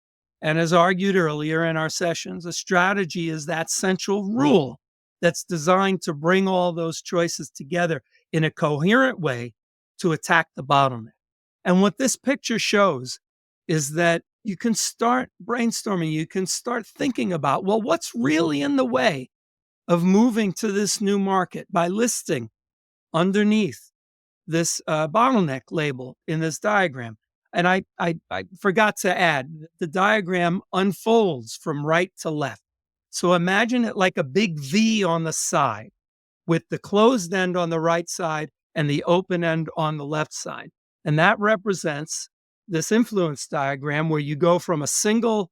S2: And as argued earlier in our sessions, a strategy is that central rule that's designed to bring all those choices together in a coherent way to attack the bottleneck. And what this picture shows is that you can start brainstorming, you can start thinking about, well, what's really in the way of moving to this new market by listing underneath this bottleneck label in this diagram. And I forgot to add, the diagram unfolds from right to left. So imagine it like a big V on the side with the closed end on the right side and the open end on the left side. And that represents this influence diagram where you go from a single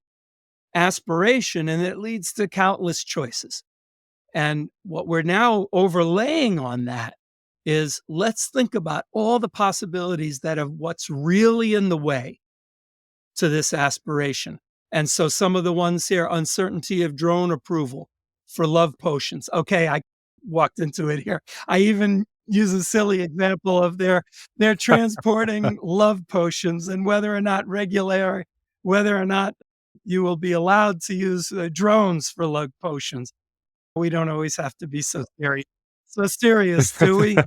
S2: aspiration and it leads to countless choices. And what we're now overlaying on that is let's think about all the possibilities that of what's really in the way to this aspiration. And so some of the ones here, uncertainty of drone approval for love potions. Okay, I walked into it here. I even use a silly example of they're transporting love potions and whether or not you will be allowed to use drones for love potions. We don't always have to be so serious, do we?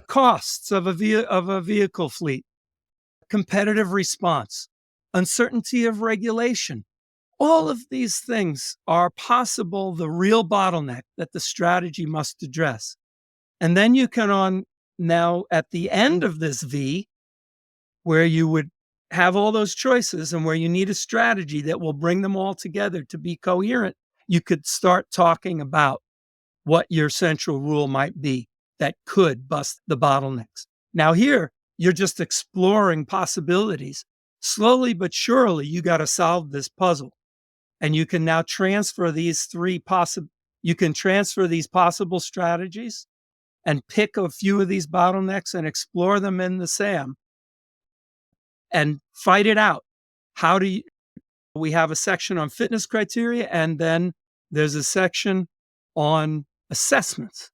S2: Costs of a vehicle fleet, competitive response, uncertainty of regulation. All of these things are possible, the real bottleneck that the strategy must address. And then you can now at the end of this V, where you would have all those choices and where you need a strategy that will bring them all together to be coherent, you could start talking about what your central rule might be that could bust the bottlenecks. Now here, you're just exploring possibilities. Slowly but surely, you got to solve this puzzle. And you can now transfer these possible strategies and pick a few of these bottlenecks and explore them in the SAM and fight it out. We have a section on fitness criteria, and then there's a section on assessments.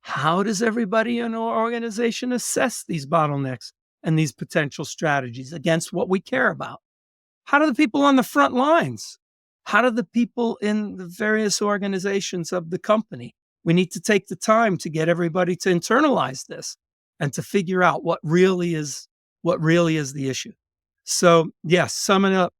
S2: How does everybody in our organization assess these bottlenecks and these potential strategies against what we care about? How do the people on the front lines How do the people in the various organizations of the company? We need to take the time to get everybody to internalize this and to figure out what really is the issue. So, yes, summing up,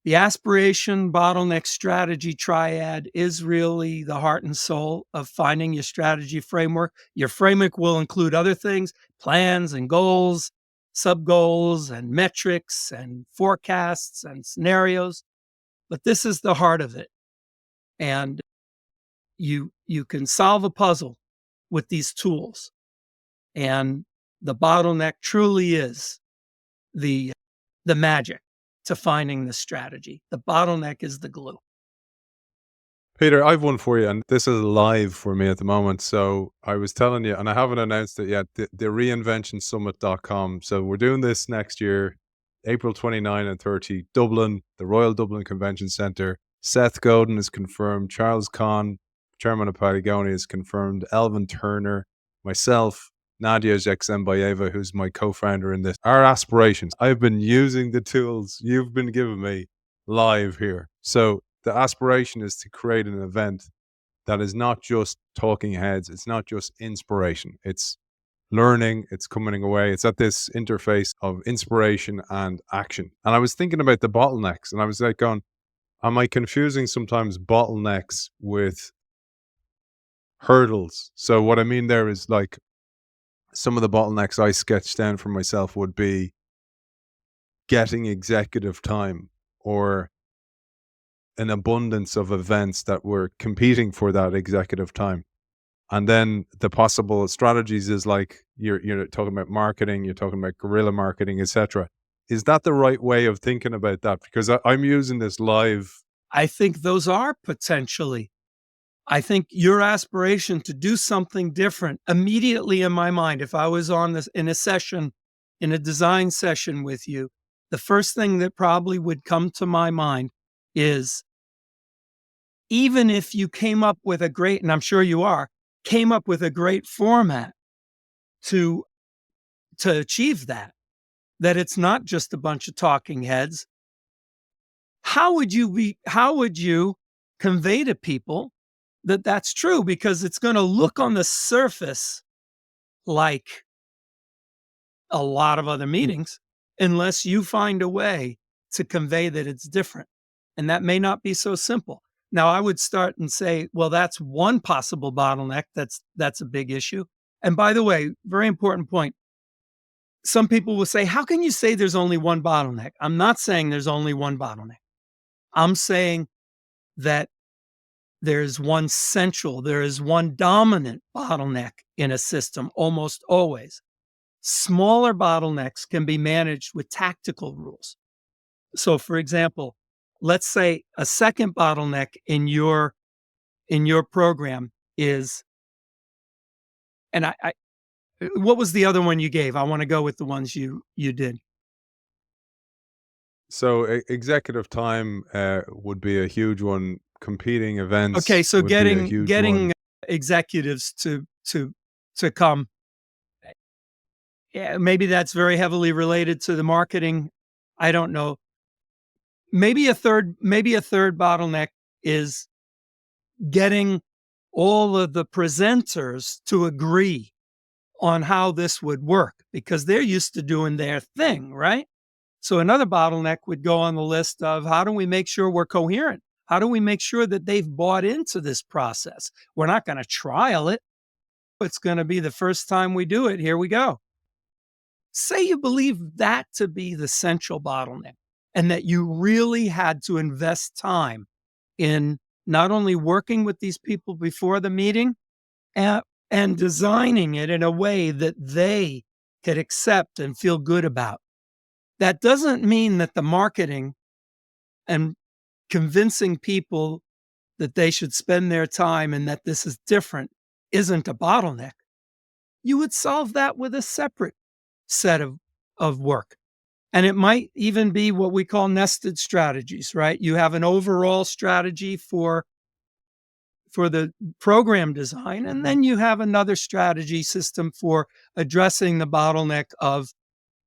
S2: the aspiration bottleneck strategy triad is really the heart and soul of finding your strategy framework. Your framework will include other things, plans and goals, sub goals and metrics and forecasts and scenarios. But this is the heart of it. And you can solve a puzzle with these tools. And the bottleneck truly is the magic to finding the strategy. The bottleneck is the glue.
S1: Peter, I've one for you, and this is live for me at the moment. So I was telling you, and I haven't announced it yet, the reinventionsummit.com. So we're doing this next year, April 29 and 30, Dublin, the Royal Dublin Convention Centre. Seth Godin is confirmed. Charles Kahn, chairman of Patagonia, is confirmed. Elvin Turner, myself, Nadia Jeksembayeva, who's my co-founder in this. Our aspirations. I've been using the tools you've been giving me live here. So the aspiration is to create an event that is not just talking heads. It's not just inspiration. It's learning. It's coming away. It's at this interface of inspiration and action. And I was thinking about the bottlenecks, and I was like going, am I confusing sometimes bottlenecks with hurdles? So what I mean there is, like, some of the bottlenecks I sketched down for myself would be getting executive time, or an abundance of events that were competing for that executive time. And then the possible strategies is like you're talking about marketing, you're talking about guerrilla marketing, etc. Is that the right way of thinking about that? Because I'm using this live.
S2: I think those are potentially. I think your aspiration to do something different immediately in my mind, if I was on this in a session, in a design session with you, the first thing that probably would come to my mind is, even if you came up with a great, and I'm sure you came up with a great format to achieve that it's not just a bunch of talking heads. How would you convey to people that that's true? Because it's going to look on the surface like a lot of other meetings, unless you find a way to convey that it's different. And that may not be so simple. Now, I would start and say, well, that's one possible bottleneck. That's a big issue. And by the way, very important point. Some people will say, how can you say there's only one bottleneck? I'm not saying there's only one bottleneck. I'm saying that there is one dominant bottleneck in a system almost always. Smaller bottlenecks can be managed with tactical rules. So, for example, let's say a second bottleneck in your program is, and I what was the other one you gave? I want to go with the ones you did.
S1: So executive time would be a huge one. Competing events.
S2: Okay, so
S1: would be a huge
S2: getting
S1: one.
S2: executives to come. Yeah, maybe that's very heavily related to the marketing. I don't know. Maybe a third bottleneck is getting all of the presenters to agree on how this would work, because they're used to doing their thing, right? So another bottleneck would go on the list of, how do we make sure we're coherent? How do we make sure that they've bought into this process? We're not going to trial it. It's going to be the first time we do it. Here we go. Say you believe that to be the central bottleneck, and that you really had to invest time in not only working with these people before the meeting and designing it in a way that they could accept and feel good about. That doesn't mean that the marketing and convincing people that they should spend their time and that this is different isn't a bottleneck. You would solve that with a separate set of work. And it might even be what we call nested strategies, right? You have an overall strategy for the program design, and then you have another strategy system for addressing the bottleneck of,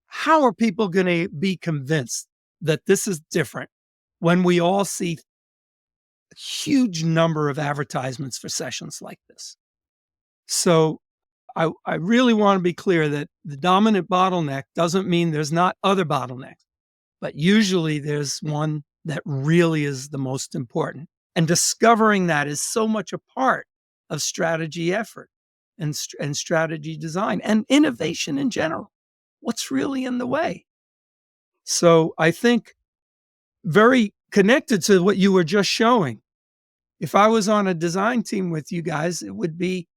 S2: how are people going to be convinced that this is different when we all see a huge number of advertisements for sessions like this. So I really want to be clear that the dominant bottleneck doesn't mean there's not other bottlenecks, but usually there's one that really is the most important. And discovering that is so much a part of strategy effort and strategy design and innovation in general. What's really in the way? So I think very connected to what you were just showing. If I was on a design team with you guys, it would be,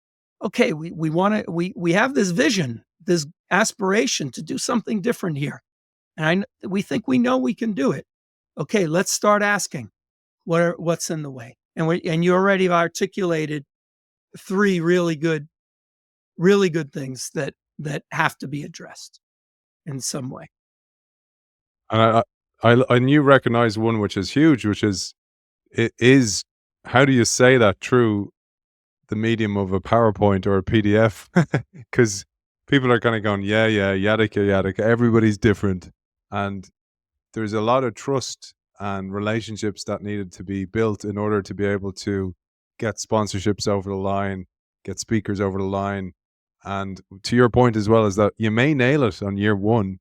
S2: okay, we have this vision, this aspiration to do something different here. And we think we know we can do it. Okay, let's start asking what's in the way. And you already articulated 3 really good things that have to be addressed in some way.
S1: And I knew recognize one which is huge, which is how do you say that through the medium of a PowerPoint or a PDF? Because people are kind of going, yeah, yada, everybody's different. And there's a lot of trust and relationships that needed to be built in order to be able to get sponsorships over the line, get speakers over the line. And to your point as well, is that you may nail it on year 1,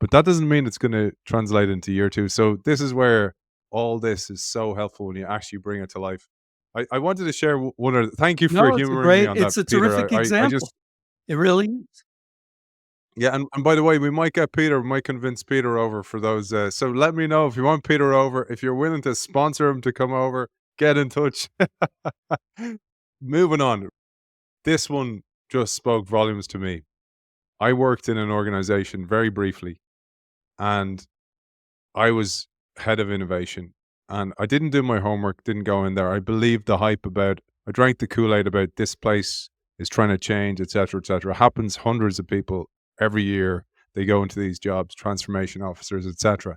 S1: but that doesn't mean it's going to translate into year 2. So this is where all this is so helpful when you actually bring it to life. I wanted to share one other. Thank you for humoring me on that,
S2: it's a
S1: Peter.
S2: terrific example. It really is.
S1: Yeah, and by the way, we might convince Peter over for those. So let me know if you want Peter over. If you're willing to sponsor him to come over, get in touch. Moving on. This one just spoke volumes to me. I worked in an organization very briefly, and I was head of innovation. And I didn't do my homework, didn't go in there. I believed the hype I drank the Kool-Aid about this place is trying to change, et cetera, et cetera. It happens hundreds of people every year. They go into these jobs, transformation officers, et cetera.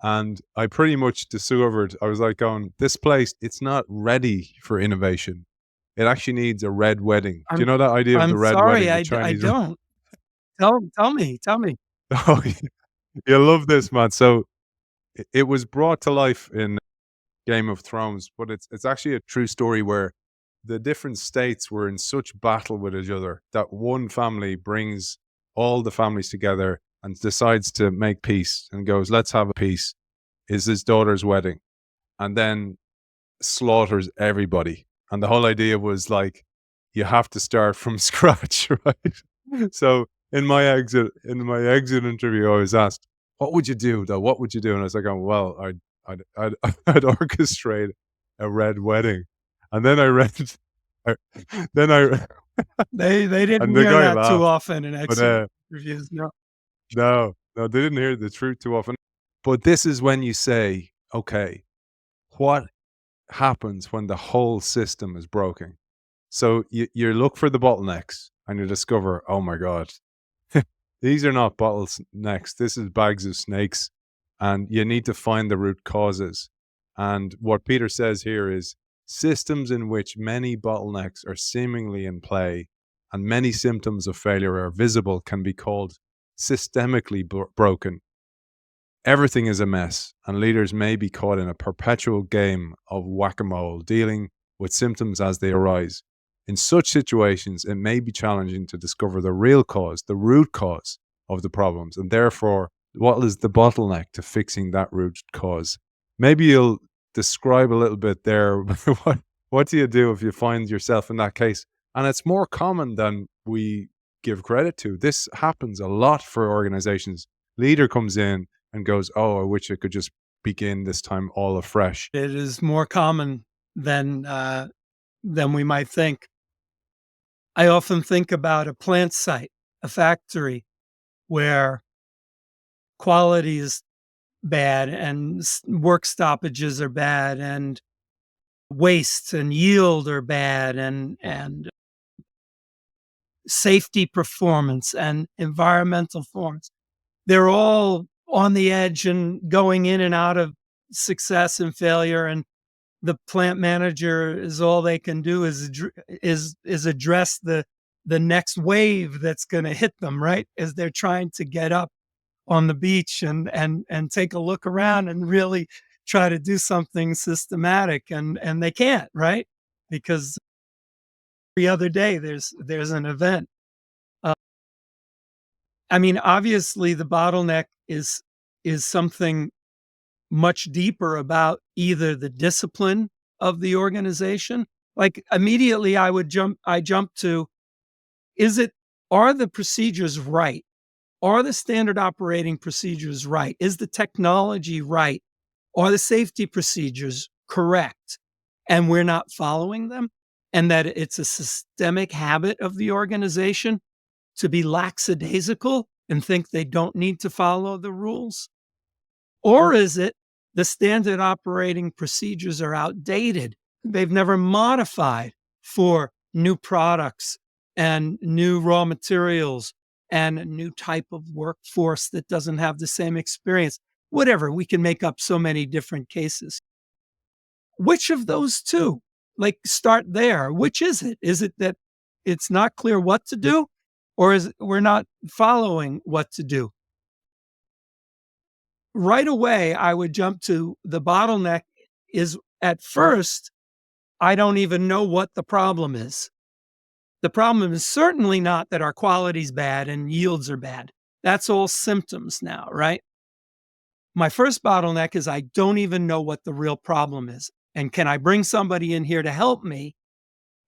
S1: And I pretty much discovered, I was like going, this place, it's not ready for innovation. It actually needs a red wedding. Do you know that idea of the red wedding?
S2: I'm sorry, I don't. Tell me.
S1: Oh, you love this, man. So it was brought to life in Game of Thrones, but it's actually a true story where the different states were in such battle with each other that one family brings all the families together and decides to make peace and goes, let's have a peace. Is his daughter's wedding, and then slaughters everybody. And the whole idea was like, you have to start from scratch, right? So in my exit interview, I was asked, what would you do though? What would you do? And I was like, oh, well, I'd orchestrate a red wedding. And then I read,
S2: they didn't hear that laughed, too often in exit reviews.
S1: No, they didn't hear the truth too often. But this is when you say, okay, what happens when the whole system is broken? So you look for the bottlenecks and you discover, oh my God, these are not bottlenecks. This is bags of snakes. And you need to find the root causes. And what Peter says here is systems in which many bottlenecks are seemingly in play and many symptoms of failure are visible can be called systemically broken. Everything is a mess, and leaders may be caught in a perpetual game of whack-a-mole, dealing with symptoms as they arise. In such situations, it may be challenging to discover the real cause, the root cause of the problems, and therefore, what is the bottleneck to fixing that root cause? Maybe you'll describe a little bit there. What do you do if you find yourself in that case? And it's more common than we give credit to. This happens a lot for organizations. Leader comes in and goes, oh, I wish I could just begin this time all afresh.
S2: It is more common than we might think. I often think about a plant site, a factory, where quality is bad and work stoppages are bad and waste and yield are bad and safety performance and environmental performance. They're all on the edge and going in and out of success and failure, and the plant manager is all they can do is address the next wave that's going to hit them, right, as they're trying to get up on the beach and take a look around and really try to do something systematic, and they can't, right? Because every other day there's an event. I mean, obviously the bottleneck is something much deeper about either the discipline of the organization. Like immediately I jump to, are the procedures right? Are the standard operating procedures right? Is the technology right? Are the safety procedures correct? And we're not following them? And that it's a systemic habit of the organization to be lackadaisical and think they don't need to follow the rules? Or is it the standard operating procedures are outdated? They've never modified for new products and new raw materials and a new type of workforce that doesn't have the same experience. Whatever, we can make up so many different cases. Which of those two? Like, start there. Which is it? Is it that it's not clear what to do, or is it we're not following what to do? Right away, I would jump to the bottleneck is, at first, I don't even know what the problem is. The problem is certainly not that our quality's bad and yields are bad. That's all symptoms now, right? My first bottleneck is I don't even know what the real problem is. And can I bring somebody in here to help me?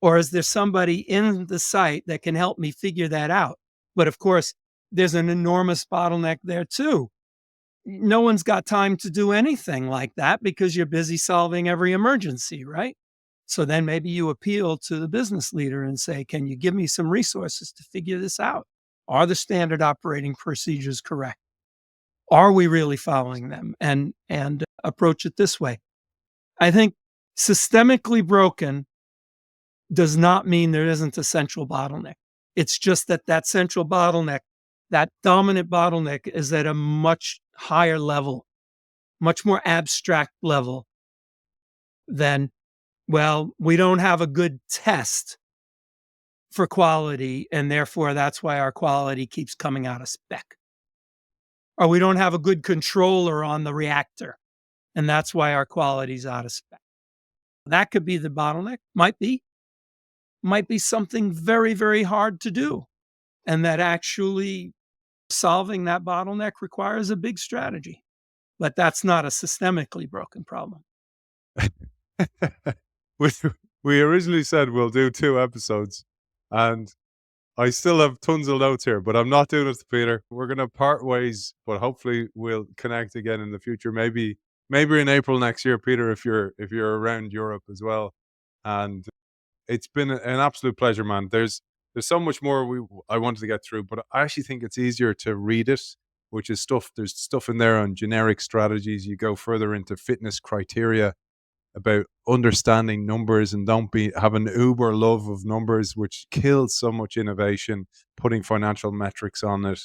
S2: Or is there somebody in the site that can help me figure that out? But of course, there's an enormous bottleneck there too. No one's got time to do anything like that because you're busy solving every emergency, right? So then maybe you appeal to the business leader and say, can you give me some resources to figure this out? Are the standard operating procedures correct? Are we really following them? And approach it this way. I think systemically broken does not mean there isn't a central bottleneck. It's just that that central bottleneck, that dominant bottleneck, is at a much higher level, much more abstract level than, well, we don't have a good test for quality, and therefore that's why our quality keeps coming out of spec. Or we don't have a good controller on the reactor, and that's why our quality's out of spec. That could be the bottleneck. Might be something very, very hard to do. And that actually solving that bottleneck requires a big strategy. But that's not a systemically broken problem.
S1: We originally said we'll do 2 episodes, and I still have tons of notes here, but I'm not doing it to Peter. We're going to part ways, but hopefully we'll connect again in the future. Maybe in April next year, Peter, if you're around Europe as well. And it's been an absolute pleasure, man. There's so much more I wanted to get through, but I actually think it's easier to read it, which is stuff. There's stuff in there on generic strategies. You go further into fitness criteria about understanding numbers, and don't have an uber love of numbers, which kills so much innovation. Putting financial metrics on it,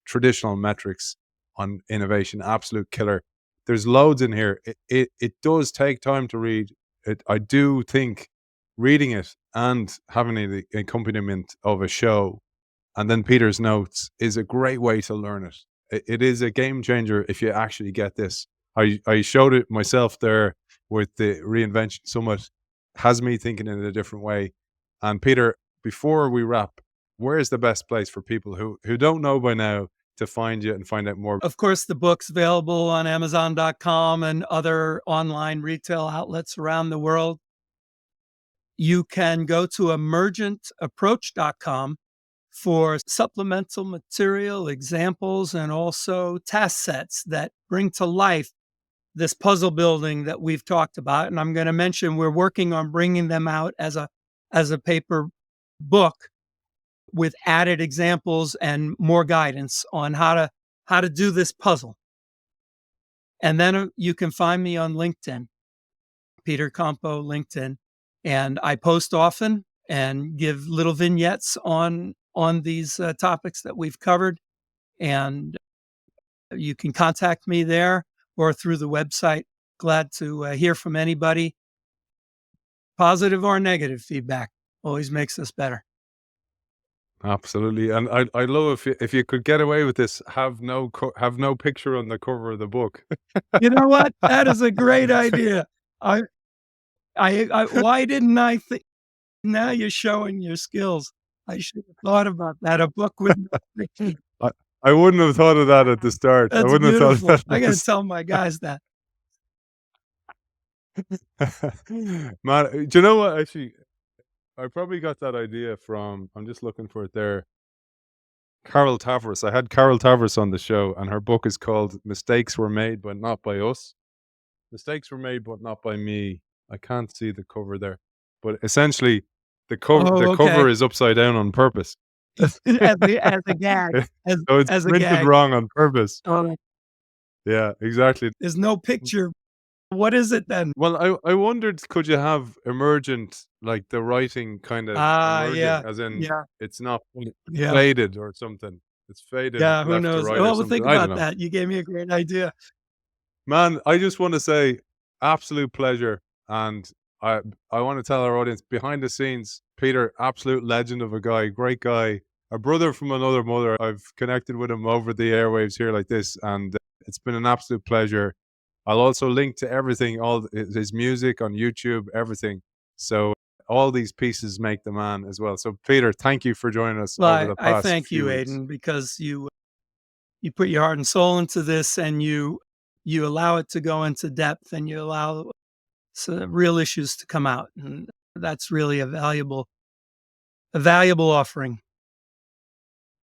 S1: traditional metrics on innovation, absolute killer. There's loads in here. It does take time to read it. I do think reading it and having the accompaniment of a show and then Peter's notes is a great way to learn it. It is a game changer if you actually get this. I showed it myself there with the Reinvention Summit. Has me thinking in a different way. And Peter, before we wrap, where is the best place for people who don't know by now to find you and find out more?
S2: Of course, the book's available on Amazon.com and other online retail outlets around the world. You can go to emergentapproach.com for supplemental material, examples, and also task sets that bring to life this puzzle building that we've talked about. And I'm going to mention we're working on bringing them out as a paper book with added examples and more guidance on how to do this puzzle. And then you can find me on LinkedIn, Peter Compo, LinkedIn. And I post often and give little vignettes on these topics that we've covered. And you can contact me there or through the website. Glad to hear from anybody. Positive or negative feedback always makes us better.
S1: Absolutely. And I love if you could get away with this, have no picture on the cover of the book.
S2: You know what? That is a great idea. Why didn't I think? Now you're showing your skills. I should have thought about that. A book with no picture.
S1: I wouldn't have thought of that at the start. I
S2: That's
S1: wouldn't have thought of
S2: beautiful.
S1: that.
S2: I
S1: at
S2: got
S1: the
S2: to tell my guys that.
S1: Man, do you know what? Actually, I probably got that idea from, I'm just looking for it there, Carol Tavris. I had Carol Tavris on the show, and her book is called Mistakes Were Made, but Not by Us. Mistakes were made, but not by me. I can't see the cover there. But essentially, the
S2: Oh,
S1: cover
S2: okay.
S1: is upside down on purpose.
S2: As a gag.
S1: So it's
S2: As a
S1: printed
S2: gag.
S1: wrong on purpose.
S2: Oh,
S1: Yeah, exactly.
S2: there's no picture. What is it then?
S1: Well, I wondered, could you have emergent, like the writing kind of emerging,
S2: Yeah.
S1: as in
S2: Yeah.
S1: it's not
S2: Yeah.
S1: faded or something. It's faded
S2: Yeah. Who
S1: left to
S2: knows?
S1: right or
S2: Well, we'll
S1: something.
S2: think
S1: I don't
S2: about
S1: know.
S2: that. You gave me a great idea.
S1: Man, I just want to say absolute pleasure. And I want to tell our audience, behind the scenes, Peter, absolute legend of a guy, great guy, a brother from another mother. I've connected with him over the airwaves here like this, and it's been an absolute pleasure. I'll also link to everything, all his music on YouTube, everything. So all these pieces make the man as well. So Peter, thank you for joining us over
S2: Well,
S1: the
S2: I
S1: past
S2: thank
S1: few
S2: you,
S1: weeks.
S2: Aidan, because you put your heart and soul into this, and you allow it to go into depth, and you allow some real issues to come out, and that's really a valuable offering.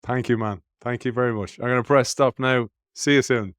S1: Thank you, man. Thank you very much. I'm going to press stop now. See you soon.